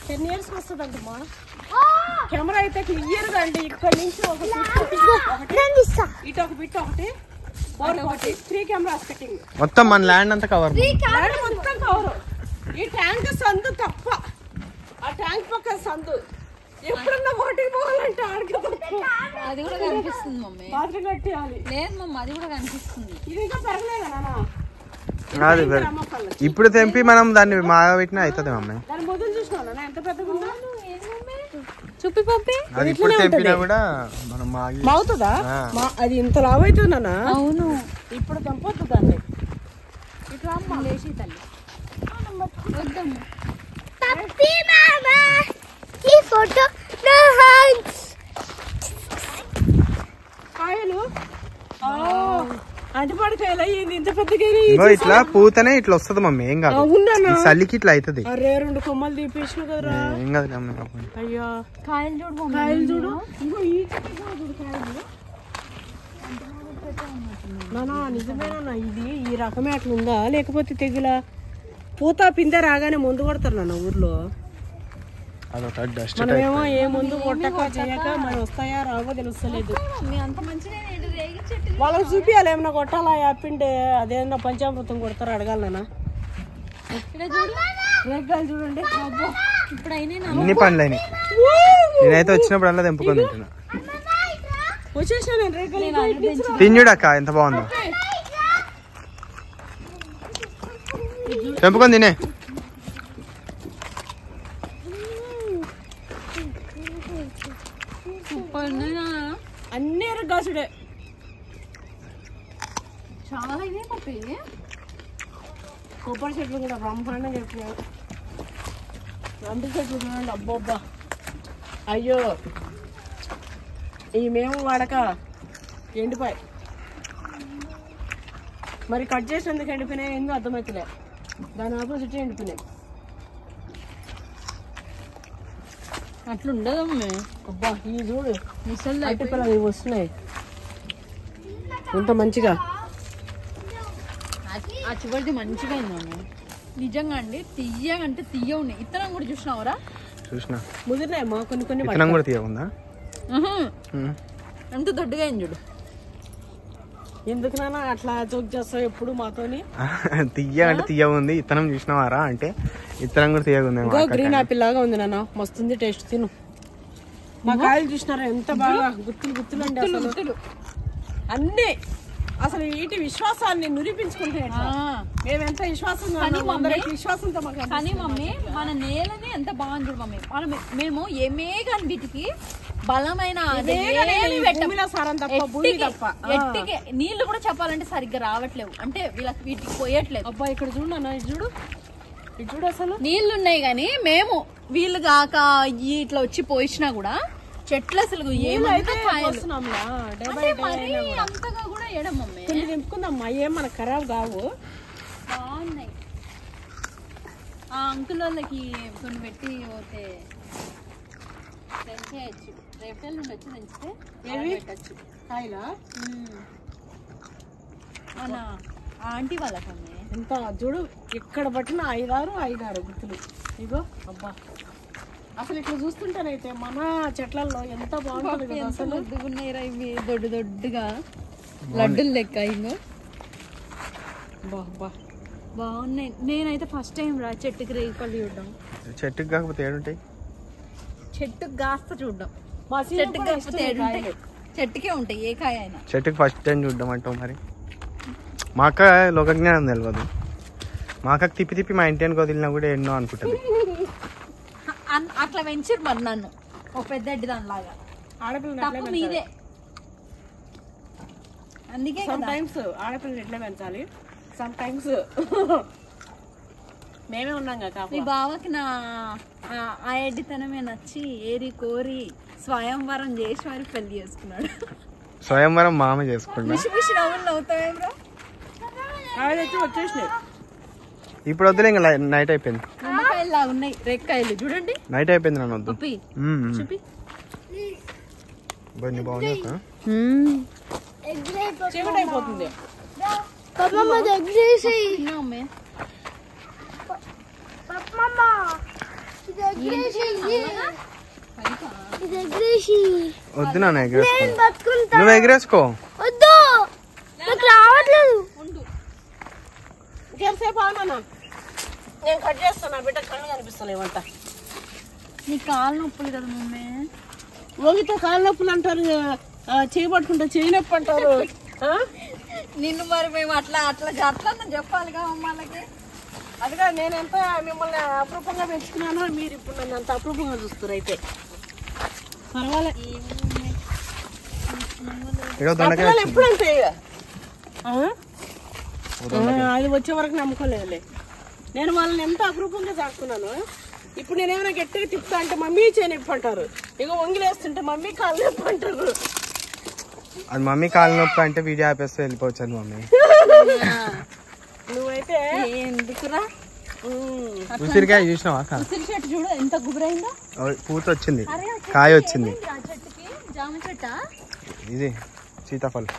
10 years వస్తుందంటమ్మా. కెమెరా అయితే క్లియర్ గా అండి. ఇక్కడ నుంచి ఒక ఇటు ఒక బిట్ ఒకటి 3 కెమెరాస్ ఫిట్టింగ్. మొత్తం మన ల్యాండ్ అంతా కవర్. మొత్తం కవర్. ఈ ట్యాంక్ సందు తప్ప, ఆ ట్యాంక్ పక్క సందు. ఎప్పుడన్నా వాటికి పోవాలంటే అది కూడా కనిపిస్తుంది మమ్మీ. బాత్రూమ్ కట్టేయాలి. లేదు మమ్మ, అది కూడా కనిపిస్తుంది. ఇది ఇంకా పెరగలేదా నాన్న? అది ఇప్పుడు తెంపి మనం దాన్ని మాగా పెట్టినా అవుతుంది మమ్మీ. దాని మొదలు చూసినా ఎంత పెద్దగా ఉందా? చూపి పంపి. అది ఇప్పుడు తెంపినా కూడా మనం మాగుతుందా? అది ఇంత లావు అవుతుంది నాన్న. అవును, ఇప్పుడు తెంపొద్దు దాన్ని. ఇట్లా లేచి తల్లి వద్దమ్మ. ఈ ఫోటో కాయలు అంటిపడికాయలు అయ్యింది. ఇంత పెద్దగా ఇట్లా పూతనే ఇట్లా వస్తుంది మమ్మీ. ఏం కాదు, చలికి ఇట్లా అవుతుంది. అరే 2 కొమ్మలు తీపించిన కదరా. ఏం కాదు. అయ్యా కాయలు చూడు, కాయలు చూడు. ఇంకో ఈ చూడు కాయలు. నానా నిజమేనా ఇది? ఈ రకమే అట్లా ఉందా లేకపోతే తెగులా? పూత పిందె రాగానే ముందు కొడతారు నాన్న ఊర్లో. అదొక డస్ట్ మనమేమో ఏ ముందు కొట్టక చేయక మరి వస్తాయా రావో తెలుస్తలేదు. అంత మంచిగా రేగి చెట్టు వాళ్ళకి చూపియాలి ఏమన్నా కొట్టాలా యాపిండే అదేమన్నా పంచామృతం కొడతారు అడగాలనా. రేగాలు చూడండి ఇప్పుడైనా అన్ని పండ్లైనాయి. నేనైతే వచ్చినప్పుడు అలా తెంపుకొని తింటున్నా. వచ్చేసా నేను రేగాలు తిన్యుడక్క ఎంత బాగుందో. తెంపుకొని తినే. అన్ని రేగాసుడే చాలా ఇదే పప్పి. కొబ్బరి చెట్లు కూడా బ్రహ్మాండంగా చెప్పినారు. రండి చెట్లు చూడండి అబ్బబ్బా. అయ్యో ఈ మేము వాడక ఎండిపోయి మరి కట్ చేసేందుకు ఎండిపోయినాయి ఎందుకు అర్థమవుతలే. దాని ఆపోజిట్ ఎండిపోయినాయి. అట్లుండదమ్మే. అబ్బా ఈ చూడు ముసలి అట్టిపల్లలు ఇవి వస్తున్నాయి ఎంత మంచిగా. ఆ చివరిది మంచిగా అయింది నిజంగా అండి. తీయగంటే తీయ ఉన్నాయి. ఇత్తనం కూడా చూసినావురా? చూసిన ముదిరినాయి మా కొన్ని కొన్ని విత్తనం కూడా తీయకుందా? ఎంత దొడ్డుగా అయింది చూడు. ఎందుకు నాన్న అట్లా జోక్ చేస్తావు ఎప్పుడు మాతోని? తీయ అంటే తీయ ఉంది. ఇత్తనం చూసినావారా అంటే ఇత్తనం కూడా తీయకుంది. గ్రీన్ ఆపిల్ లాగా ఉంది నాన్న, మస్తుంది టేస్ట్. తిను. మా కాయలు చూసినారా ఎంత బాగా గుత్తులు గుత్తులు అండి. అసలు అన్ని అసలు వీటి విశ్వాసాన్ని నిరూపించుకుంటే మేమెంత విశ్వాసంగా విశ్వాసంతో. కానీ మమ్మీ మన నేలని ఎంత బాగుంది చూడు మమ్మీ. మేము ఏమే కానీ వీటికి బలమైన ఎట్టికి నీళ్లు కూడా చెప్పాలంటే సరిగ్గా రావట్లేవు. అంటే వీటికి పోయట్లేదు. అబ్బా ఇక్కడ చూడు నాన్న, ఇది చూడు ఇది చూడు. అసలు నీళ్లు ఉన్నాయి కానీ మేము వీళ్ళు కాక ఇట్లా వచ్చి పోయినా కూడా చెట్లు అసలు అంతగా కూడా వేయడం మమ్మీ. నింపుకుందమ్మా ఏం మనకు ఖరాబ్ కావు. బాగున్నాయి. ఆ అంకుల్ వాళ్ళకి కొన్ని పెట్టి పోతే తెంచేయచ్చు. రేపటి నుండి వచ్చి తెంచితే పెట్టచ్చు కాయలా. మన ఆంటీ వాళ్ళకమ్మే ఎంత చూడు ఎక్కడ పట్టిన 5-6 గుర్తులు. ఇగో అబ్బా అసలు ఇట్లా చూస్తుంటేనైతే మన చెట్లలో ఎంత బాగుంటుంది కదా. అసలు దొడ్డుగున్నాయిరా ఇవి, దొడ్డుగా లడ్డులు లెక్క. ఇంకో బాగున్నాయి. నేనైతే ఫస్ట్ టైం రా చెట్టుకి రేగిపళ్ళు చూడడం. చెట్టుకి కాకపోతే ఏడుంటాయి? చెట్టుకి కాస్త చూడడం. చెట్టుకి కాకపోతే ఏడుంటాయి? చెట్టుకే ఉంటాయి ఏ కాయ అయినా. చెట్టుకి ఫస్ట్ టైం చూడడం అంటావు. మరి మా అక్క లోకజ్ఞానం తెలియదు. మా అక్కకి తిప్పి తిప్పి మా ఇంటి అనుకో వదిలినా కూడా ఎన్నో అనుకుంటుంది. అట్లా పెంచారు మరి నన్ను ఒక పెద్ద దానిలాగా. తప్పు మీదే. అందుకే సమ్ టైమ్స్ ఆడపిల్లలు ఎట్లా పెంచాలి, సమ్ టైమ్స్ మేమే ఉన్నాం కదా. మీ బావకి నా ఆ ఎడ్డితనమే నచ్చి ఏరి కోరి స్వయంవరం చేసి మరి పెళ్లి చేసుకున్నాడు. స్వయంవరం మామ చేసుకున్నా. నవ్వులు అవుతావేమ్రా? వచ్చేసినాయి. ఇప్పుడు వద్దులే, ఇంకా నైట్ అయిపోయింది. నిమ్మకాయలు లాగా ఉన్నాయి రేక్కాయలు చూడండి. నైట్ అయిపోయింది నన్ను వద్దు. చూపి బాగుంది. చీకటి అయిపోతుంది. వద్దు నాన్న ఎగరేసుకో. నువ్వు ఎగరేసుకో. వద్దు నాకు రావట్లేదు. ఇంకేసేపు ఆగమన్నా, నేను కట్ చేస్తాను. నా బిడ్డ కళ్ళు కనిపిస్తలేమంట. నీ కాలు నొప్పులు కదా మమ్మీ. ఓగితే కాళ్ళ నొప్పులు అంటారు, చేయబట్టుకుంటే చేయి నొప్పి అంటారు. నిన్ను మరి మేము అట్లా చెప్పాలిగా అమ్మాలకి. అదిగా నేనెంత మిమ్మల్ని అపరూపంగా పెంచుకున్నానో మీరు ఇప్పుడు నన్ను అంత అపరూపంగా చూస్తారు. అయితే పర్వాలేదు. ఎప్పుడు అంతే అది వచ్చే వరకు నమ్ముకోలేదులే. నేను వాళ్ళని ఎంత అపరూపంగా సాకున్నాను. ఇప్పుడు నేనేమైనా గట్టిగా తిప్పుతా అంటే మమ్మీ చేయి నొప్పి అంటారు. ఇక వంగిలేస్తుంటే మమ్మీ కాళ్ళు నొప్పి అంటారు. అది మమ్మీ కాలు నొప్పి అంటే వీడియో ఆపేస్తే వెళ్ళిపోవచ్చు అని మమ్మీ. నువ్వైతే ఎందుకురా ఉసిరికాయ చూసినావా? ఉసిరి చెట్టు చూడు ఎంత గుబురైందో. పూత వచ్చింది, కాయ వచ్చింది. చెట్టుకి జామ చెట్ట ఇది సీతాఫలం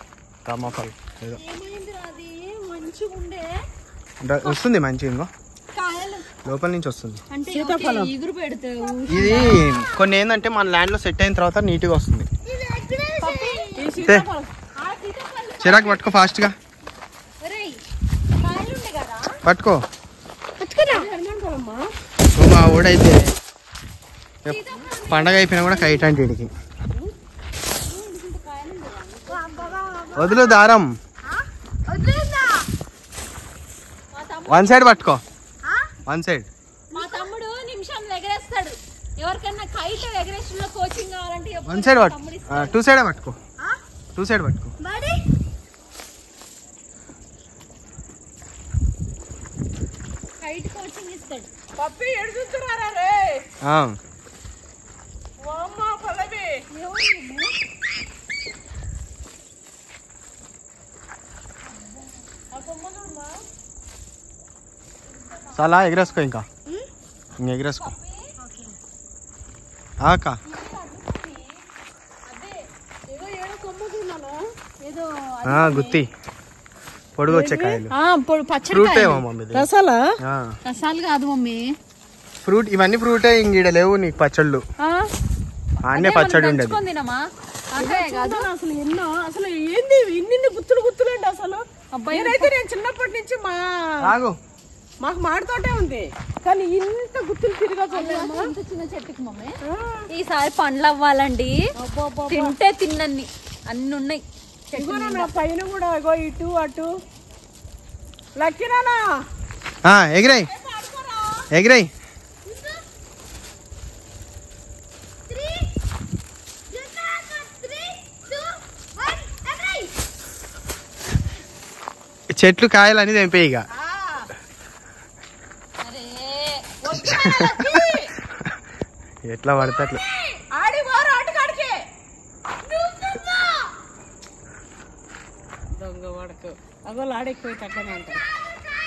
రామాఫలం ఏదో ఏమైంది అది మంచిగా ఉండే వస్తుంది మంచిగా. ఇంకో కాయలు లోపల నుంచి వస్తుంది. అంటే సీతాఫలం. ఇగురు పెడితే ఇది కొన్ని ఏంటంటే మన ల్యాండ్ లో సెట్ అయిన తర్వాత నీట్గా వస్తుంది. ఈ సీతాఫలం చిరాకు పట్టుకో ఫాస్ట్ గా పట్టుకో. హనుమాన్పల్లమ్మా. మా ఊడైతే పండగ అయిపోయినా కూడా కైట్ అంటే వీడికి వదులు దారం. వన్ సైడ్ పట్టుకో, వన్ సైడ్. మా తమ్ముడు నిమిషంలో ఎగరేస్తాడు. ఎవరికైనా కైట్ ఎగరేషన్లో కోచింగ్ కావాలంటే వన్ సైడ్ పట్టు, టూ సైడ్ పట్టుకో, టూ సైడ్ పట్టుకో. కైట్ కోచింగ్ ఇస్తాడు. పప్పి ఎడుచుతున్నారా రే? ఆ, వామ్మా పల్లవి. చాలా ఎగరేసుకో, ఇంకా ఎగరేసుకో. అక్క ఏదో గుత్తి పొడుగు వచ్చే కాయలు. పచ్చడి ఫ్రూట్ ఏమో మమ్మీ ఇది. రసాలా? ఆ, రసాలు కాదు మమ్మీ, ఫ్రూట్. ఇవన్నీ ఫ్రూటే, ఇంగీడ లేవు నీకు పచ్చళ్ళు. అన్నీ పచ్చడి ఉండేది. తినమా? అంటే కాదు అసలు ఎన్నో, అసలు ఏంది ఇన్ని గుత్తులు గుత్తులండి అసలు. నేనైతే నేను చిన్నప్పటి నుంచి ఆగు. మాకు మాడితోటే ఉంది, కానీ ఇంత గుత్తులు తిరిగా చూడలేమా. ఇంత చిన్న చెట్టుకి మమ్మీ. ఈసారి పండ్లు అవ్వాలండి, తింటే తిన్నన్ని అన్ని ఉన్నాయి. ఇగోనా పైన కూడా ఇగో ఇటు అటు. లక్కిరానా ఎగిరాయి ఎగిరాయి. చెట్లు కాయలు అన్ని తెంపే ఇక. ఎట్లా పడితే అట్లా. దొంగ వడకు అగో లాడెక్కిపోయి తగ్గనే అంటారు.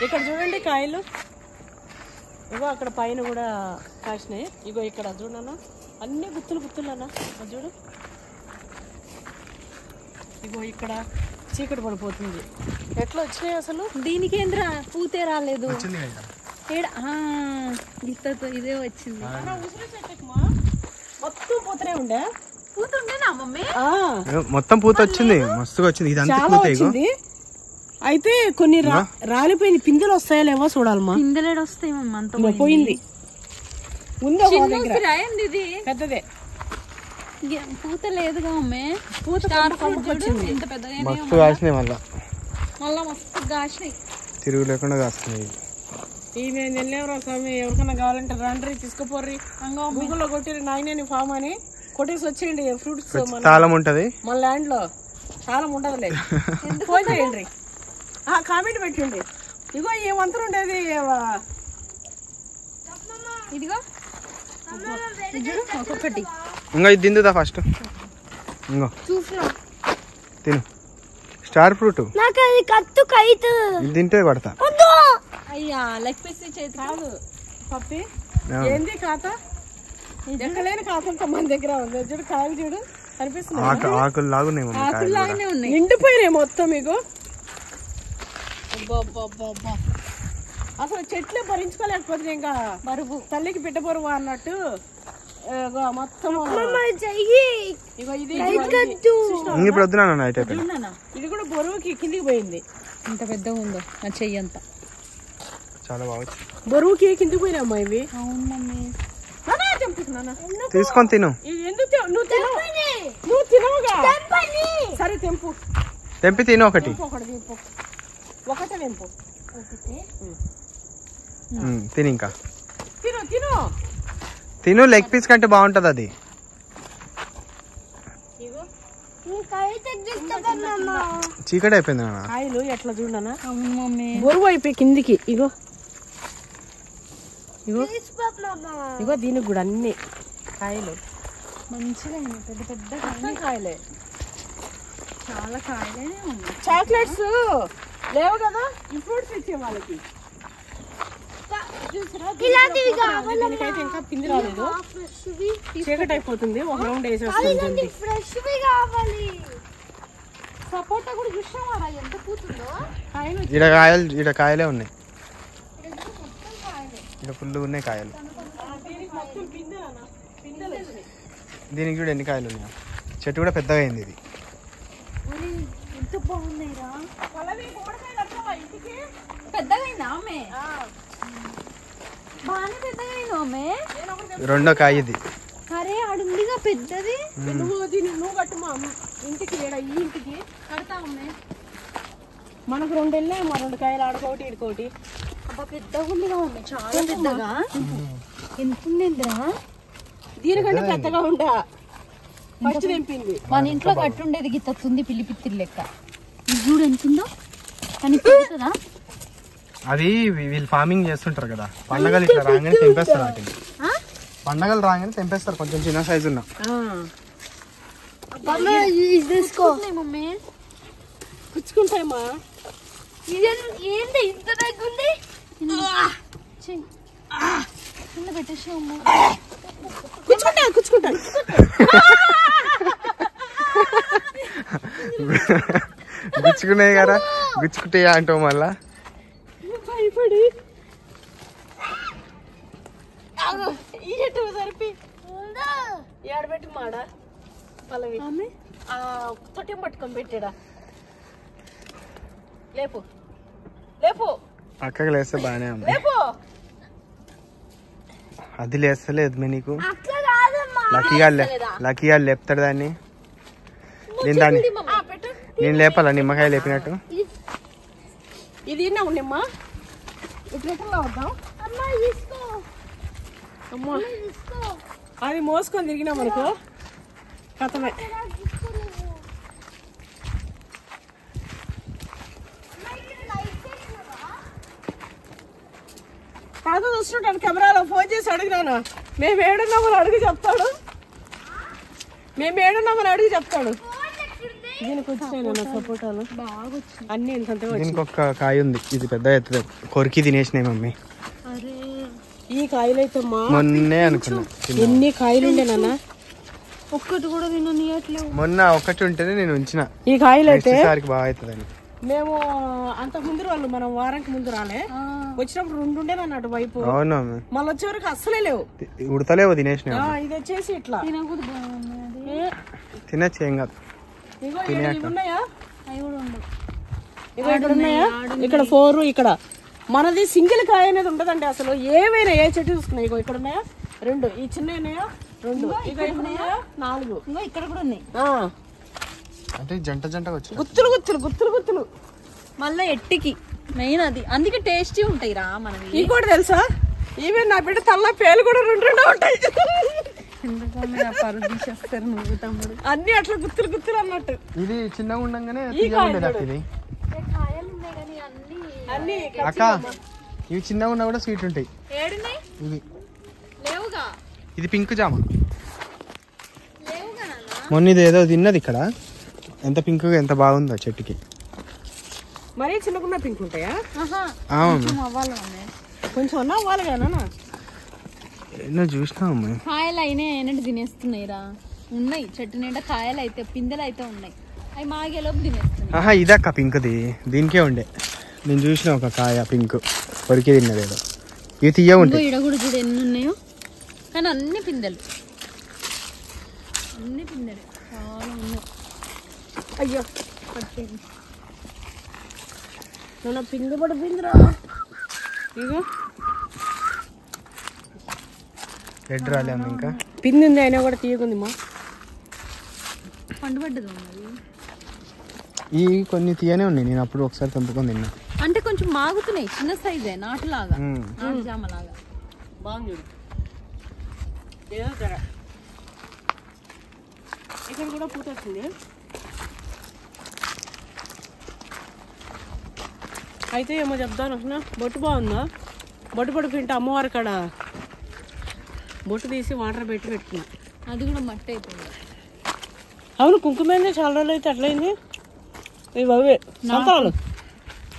ఇక్కడ చూడండి కాయలు, ఇగో అక్కడ పైన కూడా కాసినాయి. ఇగో ఇక్కడ చూడన్నా అన్ని గుత్తులు గుత్తులు అన్న, అది చూడు. ఇగో ఇక్కడ చీకటి పడిపోతుంది. ఎట్లా వచ్చినాయి అసలు? దీనికి ఏంద్రా పూతే రాలేదు. వచ్చింది కదా. గిత్తతో ఇదే వచ్చింది. ఉసిరి చెట్టుకుమా మొత్తం పూతనే ఉండే. పూతుండేనా మమ్మీ? మొత్తం పూత వచ్చింది, మస్తుగా వచ్చింది. ఇదంతా చాలా పూత. ఇగో వచ్చింది. అయితే కొన్ని రాలిపోయింది. పిందెలు వస్తాయా లేవో చూడాలమ్మా. పిందెలేడు వస్తాయి మమ్మ, అంత పోయింది. ఉందో ఒక దగ్గర రాయండి ఇది పెద్దదే. పూత లేదుగా మమ్మీ. పూత స్టార్ ఫ్రూట్ వచ్చింది. ఇంత పెద్దగా మస్తు కాసినాయి, మళ్ళా మళ్ళా మస్తు గాసినాయి. తిరుగు లేకుండా కాస్తున్నాయి. ఈ మేము తినలేవరా స్వామి, ఎవరికైనా కావాలంటే రండి తీసుకుపోర్రి. గూగుల్లో కొట్టిరి నాయనేని ఫామ్ అని కొట్టేసి వచ్చేయండి. ఫ్రూట్స్ తాళం ఉంటది మన ల్యాండ్ లో చాలా ఉండదులే. ఫోన్ చేయండి, కామెంట్ పెట్టండి. ఇగో ఈ వంతులు ఉండేది. ఇదిగో ఒక్కొక్కటి ఇంకా ఇది తిందుదా ఫస్ట్. ఇంకో చూసినా తిను, స్టార్ ఫ్రూట్. నాకు అది కత్తు కైతు. ఇది తింటే కొడతా. అయ్యా లెగ్ పీస్ చేతి కాదు పప్పి, ఏంది ఖాతా? ఎక్కలేని ఖాతా మన దగ్గర ఉంది. చూడు కాయలు చూడు కనిపిస్తుంది. ఆకులు లాగున్నాయి మమ్మీ కాయలు కూడా. లాగానే ఉన్నాయి. నిండిపోయినాయి మొత్తం. మీకు అసలు చెట్లే భరించుకోలేకపోతే ఇంకా బరువు తల్లికి బిడ్డ బరువు అన్నట్టు మొత్తం. ఇగో ఇది ఇప్పుడు వద్దునా నైట్ అయిపోయింది. ఇది కూడా బరువుకి కిందికి పోయింది. ఇంత పెద్దగా ఉందో నా చెయ్యి అంతా. చాలా బాగా బరువుకి కిందికి పోయినామ్మా ఇవి. అవును మమ్మీ. తీసుకొని తిను. ఎందుకు నువ్వు తినవుగా? సరే తెంపు, తెంపి తిను. ఒకటి ఒకటి తెంపు, ఒకటే తెంపు. తిని ఇంకా తిను తిను తిను. లెగ్ పీస్ కంటే బాగుంటది అది. చీకటి అయిపోయింది నాన్న. కాయలు ఎట్లా చూడనా అవును మమ్మీ. బరువు అయిపోయి కిందికి. ఇగో ఇగో ఇగో దీనికి కూడా అన్ని కాయలు మంచిగా పెద్ద పెద్ద కాయలే. చాలా కాయలే ఉన్నాయి. చాక్లెట్స్ లేవు కదా, ఈ ఫ్రూట్స్ ఇచ్చే వాళ్ళకి. దీనికైతే ఇంకా పిండి రాలేదు, చీకటి అయిపోతుంది. ఒక రౌండ్ వేసేస్తుంది. సపోటా కూడా చూసావా ఎంత పూతుందో. ఈడ కాయలే ఉన్నాయి. ఇక్కడ ఫుల్ ఉన్నాయి కాయలు. దీనికి మొత్తం పిందెలు వచ్చినాయి. దీనికి కూడా ఎన్ని కాయలు ఉన్నాయి. చెట్టు కూడా పెద్దగా అయింది ఇది. ఎంత బాగున్నాయిరా. పల్లవి గుమ్మడికాయలు అట్లా ఇంటికి పెద్దగా అయిందా ఆమె? బాగానే పెద్దగా అయింది ఆమె. రెండో కాయ ఇది. అరే ఆడుందిగా పెద్దది. నువ్వు కట్టుమా ఇంటికి ఈ ఇంటికి కడతా ఆమె. మనకు 2 వెళ్ళాయి. మా 2 కాయలు ఆడుకోటి ఇడుకోటి. అబ్బా పెద్దగా ఉందిగా ఆమె, చాలా పెద్దగా. ఎంత ఉందిరా? దీనికంటే పెద్దగా ఉండా ఫస్ట్ తెంపింది. మన ఇంట్లో కట్టుండేది గిత్తుంది పిల్లి పిత్తిరి లెక్క. ఇది చూడు ఎంత ఉందో. కానీ పెరుగుతుందా? అది వీళ్ళు ఫార్మింగ్ చేస్తుంటారు కదా, పండగలు ఇట్లా రాగానే తెంపేస్తారు. వాటిని పండగలు రాగానే తెంపేస్తారు. కొంచెం చిన్న సైజు ఉన్నా మమ్మీ పుచ్చుకుంటాయమ్మా. ఏంటి ఇంత తగ్గుంది? కింద పెట్టేసి అమ్మ. కూర్చుకుంటాను గుచ్చుకున్నాయి కదా, గుచ్చుకుంటాయా అంటావు మళ్ళా. భయపడి ఈ చెట్టు సరిపి ఏడబెట్టి మాడ పల్లవి తొట్టి పట్టుకొని పెట్టాడా. లేపు లేపు అక్కకి లేస్తే బాగానే ఉంది. లేపు. అది లేస్తలేదు మే నీకు. లక్కీగా లేపుతాడు దాన్ని. నేను దాన్ని నేను లేపాలా నిమ్మకాయ లేపినట్టు. ఇది ఉండమ్మా ఇట్లా వద్దాం. అమ్మా అది మోసుకొని తిరిగినాం అనుకో కథమే. తాత చూస్తుంటాను కెమెరాలో ఫోన్ చేసి అడిగినాను. మేము ఏడున్నామని అడిగి చెప్తాడు. దీనికి వచ్చాయి సపోటాలు బాగా వచ్చింది. అన్ని ఇంత దీనికి ఒక కాయ ఉంది, ఇది పెద్ద ఎత్తుది. కొరికి తినేసినాయి మమ్మీ. ఈ కాయలైతే మొన్నే అనుకున్నా ఎన్ని కాయలు ఉండే నాన్న. ఒక్కటి కూడా తినట్లేవు. మొన్న ఒకటి ఉంటేనే నేను ఉంచిన. ఈ కాయలు అయితే బాగా అవుతుందని. మేము అంత ముందు వాళ్ళు మనం వారానికి ముందు రాలే వచ్చినప్పుడు 2 ఉండే అన్నట్టు వైపు. అవును మళ్ళీ వచ్చే వరకు అస్సలే లేవు. ఉడతలేవు తినేసినా. ఇది వచ్చేసి ఇట్లా తినచ్చు ఏం కాదు. ఉన్నాయా ఇక్కడ ఉన్నాయా? ఇక్కడ 4 ఇక్కడ మనది సింగిల్ కాయ అనేది ఉండదండి అసలు. ఏమైనా ఏ చెట్టు చూసుకున్నాయి. ఇగో ఇక్కడ ఉన్నాయా 2, ఈ చిన్న ఉన్నాయా 2, ఇక్కడ ఉన్నాయా 4. ఇక్కడ కూడా ఉన్నాయి. అంటే జంట జంటగా వచ్చి గుత్తులు మళ్ళీ ఎట్టికి మెయిన్ అది. అందుకే టేస్టీ ఉంటాయి రా మనవి. ఈ కూడా తెలుసా, ఈవెన్ నా బిడ్డ తల్ల పేలు కూడా 2 ఉంటాయి. తీసేస్తారు నువ్వు తమ్ముడు. అన్ని అట్లా గుత్తులు అన్నట్టు. ఇది చిన్నగా ఉండగానే తీయగా ఉండేది అక్క. ఇది అన్ని అక్క ఇవి చిన్నగా ఉన్నా కూడా స్వీట్ ఉంటాయి. ఇవి లేవుగా. ఇది పింక్ జామ. మొన్న ఇది ఏదో తిన్నది ఇక్కడ. ఎంత పింక్ ఎంత బాగుందో చెట్టుకి. మరీ చిన్నకున్న పింక్ ఉంటాయా? కొంచెం అన్నా అవ్వాలి కదా. ఎన్నో చూసినా అమ్మాయి. కాయలు అయినట్టు తినేస్తున్నాయి రా. ఉన్నాయి చెట్టు నిండా కాయలు అయితే, పిందెలు అయితే ఉన్నాయి. అవి మాగేలోపు తినేస్తున్నాయి. ఇదక్క పింక్ది. దీనికే ఉండే నేను చూసిన ఒక కాయ పింక్ కొరికి తిన్నది ఏదో. ఇవి తీయ ఉంటాయి. ఈడ కూడా చూడు ఎన్ని ఉన్నాయో. కానీ అన్ని పిందెలు చాలా ఉన్నాయి. అయ్యో నన్ను పిండి పడిపోయిందిరా. ఇగో రెడ్ రాలేము ఇంకా. పిండి ఉంది అయినా కూడా తీయకుంది మా. పండు పడ్డది ఉన్నది. ఈ కొన్ని తీయనే ఉన్నాయి. నేను అప్పుడు ఒకసారి తెంపుకొని తిన్నా. అంటే కొంచెం మాగుతున్నాయి. చిన్న సైజే నాటులాగా, నాటు జామలాగా. బాగుంది చూడు. ఏదో ధర ఇక్కడ కూడా పూత వచ్చింది. అయితే ఏమో చెప్తాను అసలు. బొట్టు బాగుందా? బొట్టు పడుకుంటే అమ్మవారి కాడ బొట్టు తీసి వాటర్ పెట్టి పెట్టుకున్నా. అది కూడా మట్టి అయిపోయింది. అవును కుంకుమైంది చాలా రోజులు అయితే అట్లయింది. ఇవి అవే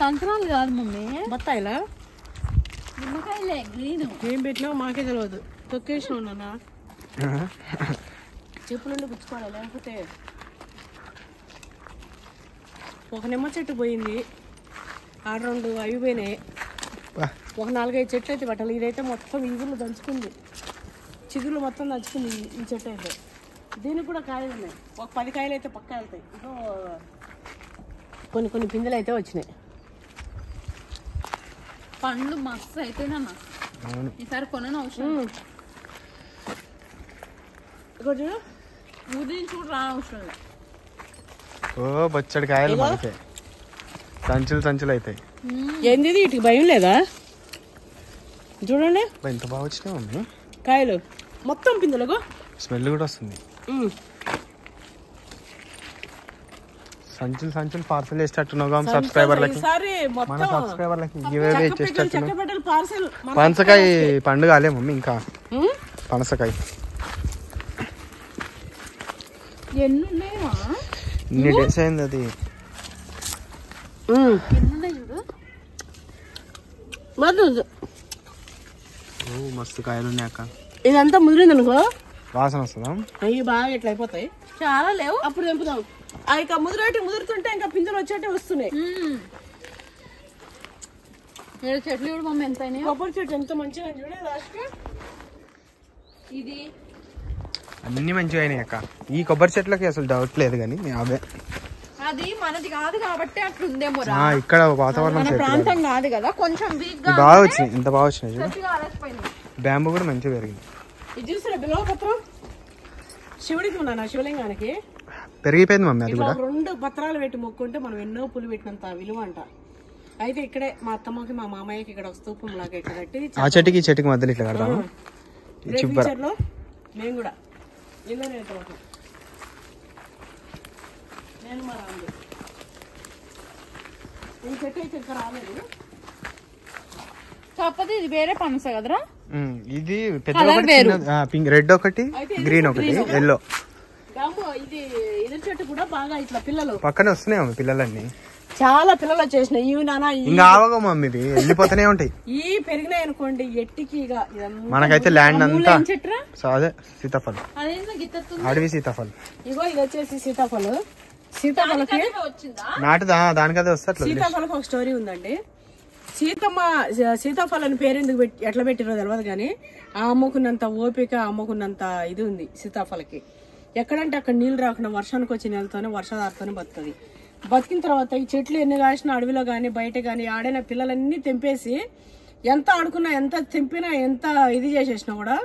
సంతరాలు కాదు మమ్మీ, బత్తాయిలా నిమ్మకాయలే గ్రీన్. ఏం పెట్టినావు మాకే తెలియదు. తొక్కేసినావు నాన్న. చెప్పులుండి పుచ్చుకోవాలి, లేకపోతే ఒక నిమ్మ చెట్టు పోయింది. 6 2 అవి పోయినాయి. ఒక 4-5 చెట్లు అయితే పెట్టాలి. ఇదైతే మొత్తం ఈగులు దంచుకుంది, చిగుళ్ళు మొత్తం దంచుకుంది ఈ చెట్టు అయితే. దీనికి కూడా కాయలు ఉన్నాయి, ఒక 10 కాయలు అయితే పక్కా వెళ్తాయి. ఇదో కొన్ని పిందెలు అయితే వచ్చినాయి. పండ్లు మస్తు అయితేనన్న ఈసారి కొనను అవసరం. ఉదయం చూడు రానవసరం లేదు. ఓ బొచ్చడి కాయలు మనకే సంచులు అవుతాయి. ఏంది వీటికి భయం లేదా? చూడండి ఎంత బాగా వచ్చినాయి మమ్మీ కాయలు, మొత్తం పిందెలకు స్మెల్ కూడా వస్తుంది. సంచులు పార్సల్ చేసేటట్టున్నావు సబ్స్క్రైబర్లకి. మన సబ్స్క్రైబర్లకి ఇవే చేసేటట్టున్నావు. పనసకాయ పండుగ అలే మమ్మీ, ఇంకా పనసకాయ ఎన్ని ఉన్నాయా? ఇన్ని డేస్ అయింది అది. మస్తు కాయలు ఉన్నాయి అక్క. ఇదంతా ముదిరింది అనుకో వాసన వస్తుందా? అవి బాగా ఇట్లా అయిపోతాయి. చాలా లేవు, అప్పుడు తెంపుదాం. అవి ఇంకా ముదురుతుంటే ఇంకా పిందెలు వచ్చేటే వస్తున్నాయి. చెట్లు చూడు మమ్మీ ఎంత అయినాయి. కొబ్బరి చెట్టు ఎంత మంచిగా చూడే లాస్ట్. ఇది అన్ని మంచిగా అయినాయి అక్క. ఈ కొబ్బరి చెట్లకి అసలు డౌట్ లేదు, కానీ అవే అది మనది కాదు కాబట్టి అట్లుందేమో. ఇక్కడ వాతావరణం ప్రాంతం కాదు కదా, కొంచెం వీక్ గా బాగా వచ్చినాయి. ఎంత బాగా వచ్చినాయి. బ్యాంబూ కూడా మంచిగా పెరిగింది. ఇది చూసారా బిల్వపత్రం? శివుడికి ఉన్నాను, శివలింగానికి పెరిగిపోయింది మమ్మీ. అది కూడా 2 పత్రాలు పెట్టి మొక్కుంటే మనం ఎన్నో పులు పెట్టినంత విలువ అంట. అయితే ఇక్కడే మా అత్తమ్మకి మా మామయ్యకి ఇక్కడ ఒక స్తూపం లాగా ఇట్లా కట్టి ఆ చెట్టుకి ఈ చెట్టుకి మధ్యలో ఇట్లా కడతాము. ఫ్యూచర్ లో మేము కూడా ఇల్లనే నేను మా రాండి ఈ చెట్టు అయితే ఇంకా రాలేదు. కాకపోతే ఇది వేరే పనస కదరా. ఇది పెద్ద రెడ్ ఒకటి, గ్రీన్ ఒకటి, ఎల్లో. ఇది ఎదురు చెట్టు కూడా బాగా ఇట్లా పిల్లలు పక్కనే వస్తున్నాయి మమ్మీ పిల్లలన్నీ. చాలా పిల్లలు వచ్చేసినాయి. ఇవి నాన్న ఇంకా ఆవగా మమ్మీ ఇవి వెళ్ళిపోతూనే ఉంటాయి. ఈ పెరిగినాయి అనుకోండి ఎట్టికి. మనకైతే ల్యాండ్ అంతా అదే సీతాఫలం, అడవి సీతాఫలం. ఇగో ఇది వచ్చేసి సీతాఫలం. సీతాఫలకి నాటుదా దానికదే వస్తారు. సీతాఫలకి ఒక స్టోరీ ఉందండి. సీతాఫలం పేరు ఎందుకు ఎట్లా పెట్టిరో తెలియదు, కానీ ఆ అమ్ముకున్నంత ఓపిక, అమ్ముకున్నంత ఇది ఉంది సీతాఫలకి. ఎక్కడంటే అక్కడ నీళ్ళు రాకుండా వర్షానికి వచ్చి నెలతోనే వర్షాధారతోనే బతుకుతుంది. బతికిన తర్వాత ఈ చెట్లు ఎన్ని కాసినా అడవిలో కానీ బయట కానీ ఆడైన పిల్లలన్నీ తెంపేసి ఎంత ఆడుకున్నా, ఎంత తెంపినా, ఎంత ఇది చేసేసినా కూడా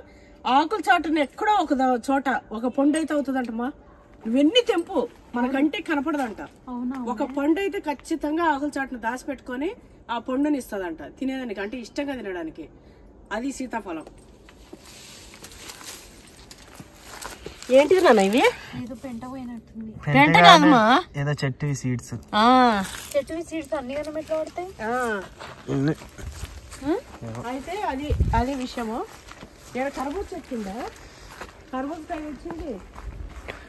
ఆకుల చాటున ఎక్కడో ఒక చోట ఒక పండు అయితే అవుతుందంటమ్మా. నువ్వెన్ని తెంపు మన కంటికి కనపడదంట. ఒక పండు అయితే ఖచ్చితంగా ఆకుల చాటును దాచిపెట్టుకొని ఆ పండుని ఇస్తుందంట తినేదానికి, అంటే ఇష్టంగా తినడానికి. అది సీతాఫలం. ఏంటిది నాన్న ఇవి? పెంట పోయినట్టుంది. పెంట కాదమ్మా, ఏదో చెట్టు సీడ్స్. చెట్టు సీడ్స్ అన్ని కన్నా ఎట్లా పడతాయి? అయితే అది విషయము. ఇక్కడ కర్బూజ చెట్టుందా? కర్బూజ కాయ వచ్చింది,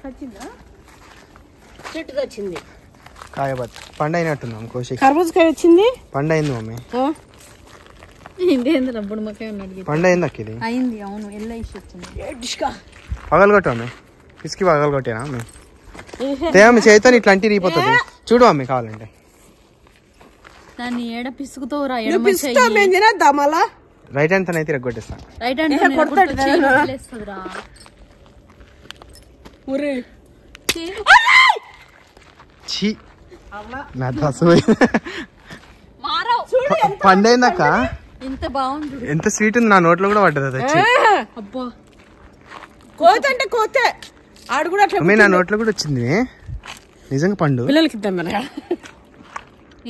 వచ్చిందా? చెట్టు వచ్చింది. కాయబత్ పండు అయినట్టున్నాం. కోసి కర్బూజ కాయ వచ్చింది, పండు అయింది మమ్మీ. ఇదేంది రబ్బుడు మొక్క ఉన్నది. పండు అయింది అక్క. ఇది అయింది, అవును. ఎల్లో ఇష్యూ వచ్చింది. పగలగొట్టు మమ్మీ, పిసికి పగలగొట్టేనా మమ్మీ? తేమీ చేతితో ఇట్లాంటి రీపోతుంది. చూడు మమ్మీ కావాలంటే. దాన్ని ఏడ పిసుకుతోరా? రైట్ హ్యాండ్ అయితే రగ్గొట్టేస్తా. Right hand పండైందక్క. ఎంత బాగుంది, ఎంత స్వీట్ ఉంది. నా నోట్లో కూడా పడ్డది అది వచ్చి. అబ్బా కోత అంటే కోతే ఆడు కూడా అట్లా. నా నోట్లో కూడా వచ్చింది నిజంగా పండు. పిల్లలకి ఇద్దాం మన.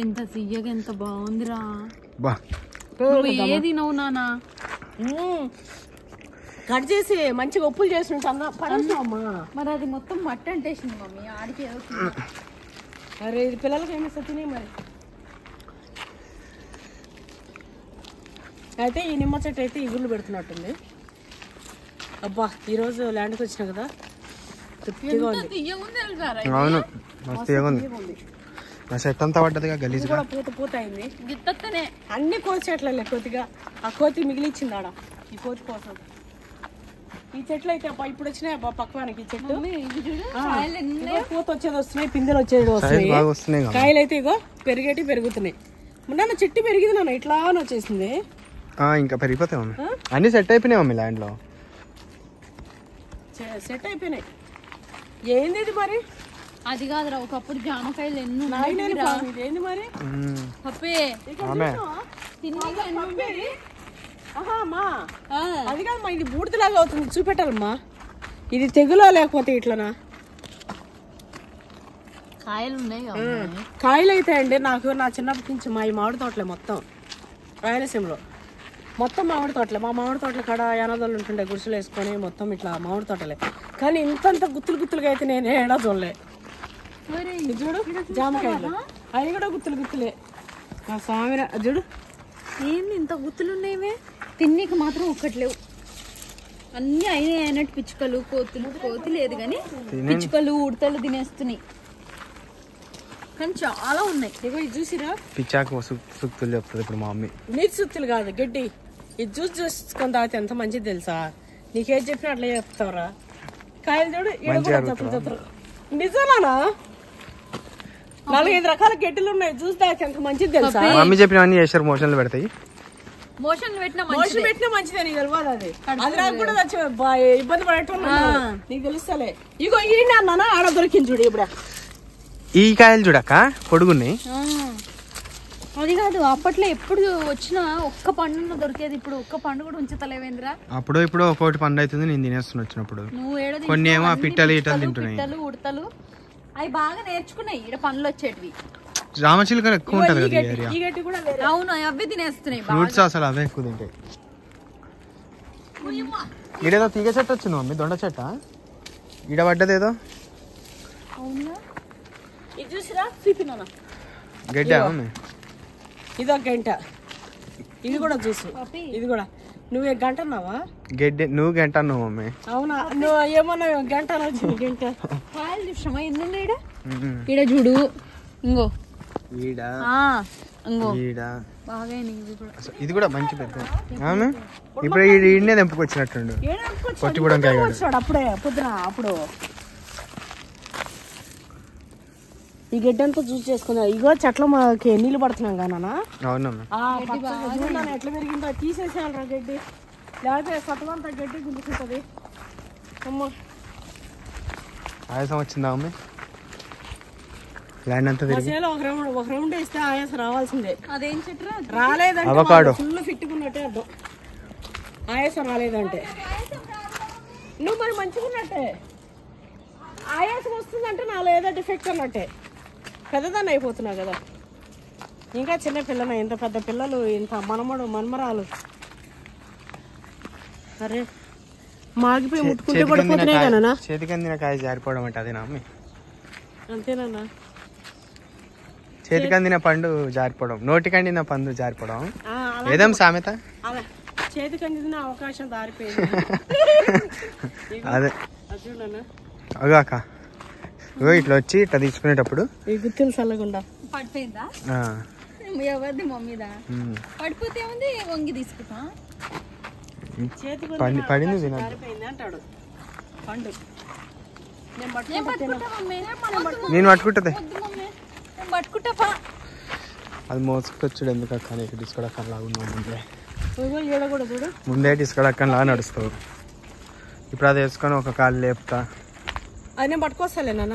ఎంత తీయగా ఎంత బాగుందిరా. బా ఏది నవ్వు నానా కట్ చేసి మంచిగా ఉప్పులు చేసి పడమ్మా. మరి అది మొత్తం మట్టి అంటేసింది మమ్మీ. ఆడికి ఏదో అరే ఇది పిల్లలకి ఏమిస్తా తినే మరి. అయితే ఈ నిమ్మ చెట్టు అయితే ఇగుళ్ళు పెడుతున్నట్టుంది. అబ్బా ఈరోజు ల్యాండ్కి వచ్చినా కదా తృప్తిగా ఉంది. అవును మస్తు ఉంది. నా చెట్టు అంతా పడ్డదిగా గలీజ్ కూడా పూత అయింది. గిత్తనే అన్ని కోతి చెట్లే కోతిగా. ఆ కోతి మిగిలిచ్చింది ఆడ ఈ కోతి కోసం. ఈ చెట్లు అయితే అబ్బా ఇప్పుడు వచ్చినాయి అబ్బా పక్వానికి. ఈ చెట్టు పూత వచ్చేది వస్తున్నాయి, పిందెలు వచ్చేది వస్తున్నాయి, కాయలు అయితే ఇగో పెరిగేటి పెరుగుతున్నాయి. నాన్న చెట్టు పెరిగింది నాన్న ఇట్లా అని వచ్చేసింది. ఇంకా పెరిగిపోతాయి మమ్మీ. అన్ని సెట్ అయిపోయినాయి మమ్మీ ల్యాండ్ లో. సెట్ అయిపోయినాయి. ఏంది ఇది మరి? అది కాదురా ఒకప్పుడు జామకాయలు ఎన్ని ఇదేంది మరి? పప్పే ఆమె అమ్మా అది కాదమ్మా, ఇది బూడిదలాగా అవుతుంది, చూపెట్టాలమ్మా. ఇది తెగులా లేకపోతే ఇట్లనా? కాయలు ఉన్నాయి కాయలు అయితే అండి నాకు నా చిన్నప్పటి నుంచి మా ఈ మామిడి తోటలే మొత్తం రాయలసీమలో మొత్తం మామిడి తోటలే. మా మామిడి తోటల కాడ యానదోళ్ళు ఉంటుండే గుడిసెలు వేసుకొని మొత్తం ఇట్లా మామిడి తోటలే. కానీ ఇంతంత గుత్తులుగా అయితే నేను ఏడా చూడలే. చూడు జామకాయలు అవి కూడా గుత్తులే. మా స్వామి చూడు ఏంది ఇంత గుత్తులు ఉన్నాయివే. తిన్నీకి మాత్రం ఒక్కట్లేవు, అన్ని అయినాయి అయినట్టు. పిచ్చుకలు కోతి లేదు కానీ పిచ్చుకలు ఉడతలు తినేస్తున్నాయి, కానీ చాలా ఉన్నాయి. ఇగో ఇది చూసిరా, పిచ్చాకు సుక్తులు చెప్తుంది ఇప్పుడు మా మమ్మీ. నీటి సుత్తులు కాదు గడ్డి. ఇది చూసుకొని తాగితే ఎంత మంచిది తెలుసా? నీకేం చెప్పినా అట్లా చెప్తావరా. కాయలు చూడు నిజానా? 4-5 రకాల గడ్డలు ఉన్నాయి, చూసి తాగితే ఎంత మంచిది తెలుసా? మమ్మీ చెప్పినవన్నీ చేశారు, మోషన్లు పెడతాయి. మోషన్ పెట్టినా మంచిదే, నీకు తెలియదు. అది నాకు కూడా ఇబ్బంది పడేటోళ్ళు నీకు తెలుస్తలే. ఇగో ఈ నాన్న ఆడ దొరికింది చూడు. ఇప్పుడు ఈ కాయలు చూడక్క పొడుగున్నాయి. అది కాదు, అప్పట్లో ఎప్పుడు వచ్చినా ఒక్క పండు దొరికేది, ఇప్పుడు ఒక్క పండు కూడా ఉంచుతలేవేంద్రా. అప్పుడు ఇప్పుడు ఒక్కొక్కటి పండు అవుతుంది, నేను తినేస్తున్నా వచ్చినప్పుడు. నువ్వు కొన్ని ఏమో పిట్టలు ఇటలు తింటున్నాయి. పిట్టలు ఉడతలు అవి బాగా నేర్చుకున్నాయి. ఇక్కడ పండ్లు వచ్చేటివి రామచిలుకలు ఎక్కువ ఉంటది కదా ఏరియా. ఈ గడ్డి కూడా వేరే. అవును, అవే తినేస్తున్నాయి. ఫ్రూట్స్ అసలు అవే ఎక్కువ తింటాయి. ఈడేదో తీగ చెట్టు వచ్చింది మమ్మీ, దొండ చెట్ట ఈడ పడ్డదేదో. అవునా, ఇది చూసిరా చూపినా గడ్డా మమ్మీ. ఇదో గంట, ఇది కూడా చూసు. ఇది కూడా నువ్వే గంట అన్నావా? గడ్డి నువ్వు గంట అన్నావు మమ్మీ. అవునా, నువ్వు ఏమన్నా గంట వచ్చింది. గంట కాయలు చూసామా ఎన్ని ఉన్నాయి ఈడ చూడు. ఇంగో ఈడ ఇంగో ఈడ బాగా ఇది కూడా మంచి పెద్ద. ఇప్పుడు ఈడనే తెంపుకొచ్చినట్టుండు కొట్టిగూడెం కాయ అప్పుడే పొద్దున. అప్పుడు ఈ గడ్డి అంతా చూసి చేసుకున్నా. ఇగో చెట్ల మాకి నీళ్ళు పడుతున్నాం కానా. అవునమ్మా, ఎట్లా పెరిగిందో తీసేసాను రా గడ్డి, లేకపోతే సతమంతా గడ్డి గుంజుకుంటది. అమ్మ ఆయాసం వచ్చిందా మమ్మీ? ల్యాండ్ అంతా తిరిగి ఒక రౌండ్ వేస్తే ఆయాసం రావాల్సిందే. అదేం చెట్టు అవకాడో ఫుల్ ఫిట్టుకున్నట్టే అర్థం. ఆయాసం రాలేదంటే నువ్వు మరి మంచిగా ఉన్నట్టే. ఆయాసం వస్తుందంటే నాలో ఏదో డిఫెక్ట్ అన్నట్టే. పెద్దదాన్ని అయిపోతున్నావు కదా, ఇంకా చిన్న పిల్లన. ఇంత పెద్ద పిల్లలు, ఇంత మనమరాలు. అరే మాగిపోయి ముట్టుకుంటే పడిపోతున్నాయి కదా. చేతికి అందిన కాయ జారిపోవడం అంటే అదేనా మమ్మీ? అంతేనా? చేతికి అందిన పండు జారిపోవడం, నోటికి అందిన పండు జారిపోవడం ఏదేం సామెత. చేతికి అందిన అవకాశం దారిపోయింది. అదే చూడనా అగాక ఇట్లా వచ్చి ఇట్లా తీసుకునేటప్పుడు ఈ గుత్తులు చల్లకుండా పడిపోయిందా? ఎవరిది మమ్మీదా? పడిపోతే ఏముంది, వంగి తీసుకుంటా. పడింది దారిపోయింది అంటాడు పండు. నేను పట్టుకుంటది, పట్టుకుంటా. అది మోసుకొచ్చాడు ఎందుకు అక్క, నీకు డిస్కడక్కన్ లాగా ఉన్నావు. ముందే డిస్కడక్కన్ లాగా నడుస్తావు. ఇప్పుడు అది వేసుకొని ఒక కాలు లేపుతా. అది నేను పట్టుకొస్తాలే నాన్న,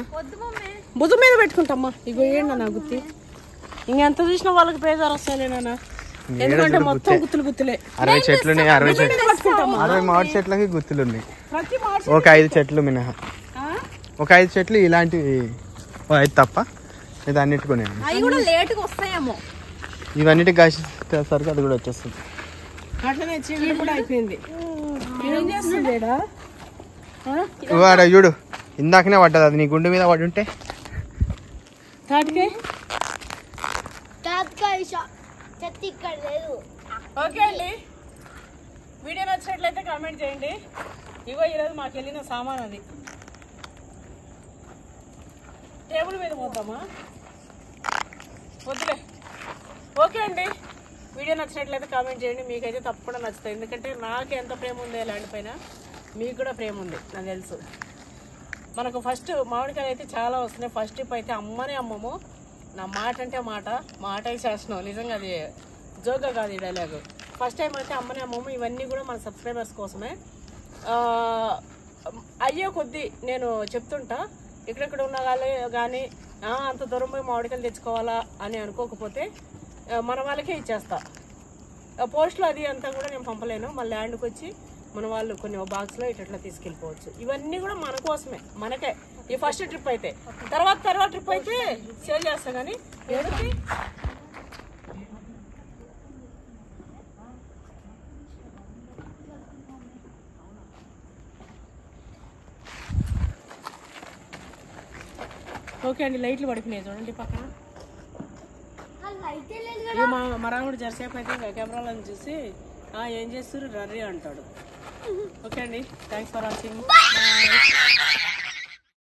భుజం మీద పెట్టుకుంటామ్మా. ఇగో ఏంటన్నా గుత్తి, ఇంకెంత చూసినా వాళ్ళకి పేజారు వస్తాలే నాన్న. ఎందుకంటే మొత్తం గుత్తులే. 60 చెట్లు ఉన్నాయి, 60 మామిడి చెట్లకి గుత్తులు ఉన్నాయి. ఒక 5 చెట్లు మినహా, ఒక 5 చెట్లు ఇలాంటివి 5 తప్ప ఇది అన్నిటికునే. అవి కూడా లేటుగా వస్తాయేమో, ఇవన్నిటికి కాసేసరికి అది కూడా వచ్చేస్తుంది. అట్లనే చీకటి కూడా అయిపోయింది. ఏం చేస్తుంది చూడు, ఇందాకనే పడ్డది, అది నీ గుండె మీద పడి ఉంటే. ఓకే అండి, వీడియో నచ్చినట్లయితే కామెంట్ చేయండి. ఇగో ఈరోజు మాకు వెళ్ళిన సామాన్ అది టేబుల్ మీద పోతామా, వద్దులే. ఓకే అండి, వీడియో నచ్చినట్లయితే కామెంట్ చేయండి. మీకైతే తప్పకుండా నచ్చుతాయి, ఎందుకంటే నాకు ఎంత ప్రేమ ఉంది ల్యాండ్ పైన, మీకు కూడా ప్రేమ ఉంది నాకు తెలుసు. మనకు ఫస్ట్ మామిడికాయలు అయితే చాలా వస్తున్నాయి. ఫస్ట్ ట్రిప్ అయితే అమ్మనే అమ్మము, నా మాట అంటే మాట చేస్తున్నావు నిజంగా, అది జోగా కాదు ఈ డైలాగ్. ఫస్ట్ టైం అంటే అమ్మని అమ్మమ్మ ఇవన్నీ కూడా మన సబ్స్క్రైబర్స్ కోసమే. అయ్యే కొద్దీ నేను చెప్తుంటా, ఇక్కడెక్కడ ఉన్న వాళ్ళు కానీ అంత దూరం పోయి మామిడికాయలు తెచ్చుకోవాలా అని అనుకోకపోతే మన వాళ్ళకే ఇచ్చేస్తా. పోస్ట్లో అది అంతా కూడా నేను పంపలేను, మళ్ళీ ల్యాండ్కి వచ్చి మన వాళ్ళు కొన్ని బాక్స్లో ఇట్లా తీసుకెళ్ళిపోవచ్చు. ఇవన్నీ కూడా మన కోసమే, మనకే ఈ ఫస్ట్ ట్రిప్ అయితే. తర్వాత ట్రిప్ అయితే సేల్ చేస్తాం. కానీ ఎవరికి ఓకే అండి. లైట్లు పడిపోయినాయి చూడండి పక్కన. ఇక మా రాముడు జరసేపు అయితే కెమెరాలను చూసి ఏం చేస్తారు రర్రీ అంటాడు. ఓకే అండి, థ్యాంక్స్ ఫర్ వాచింగ్.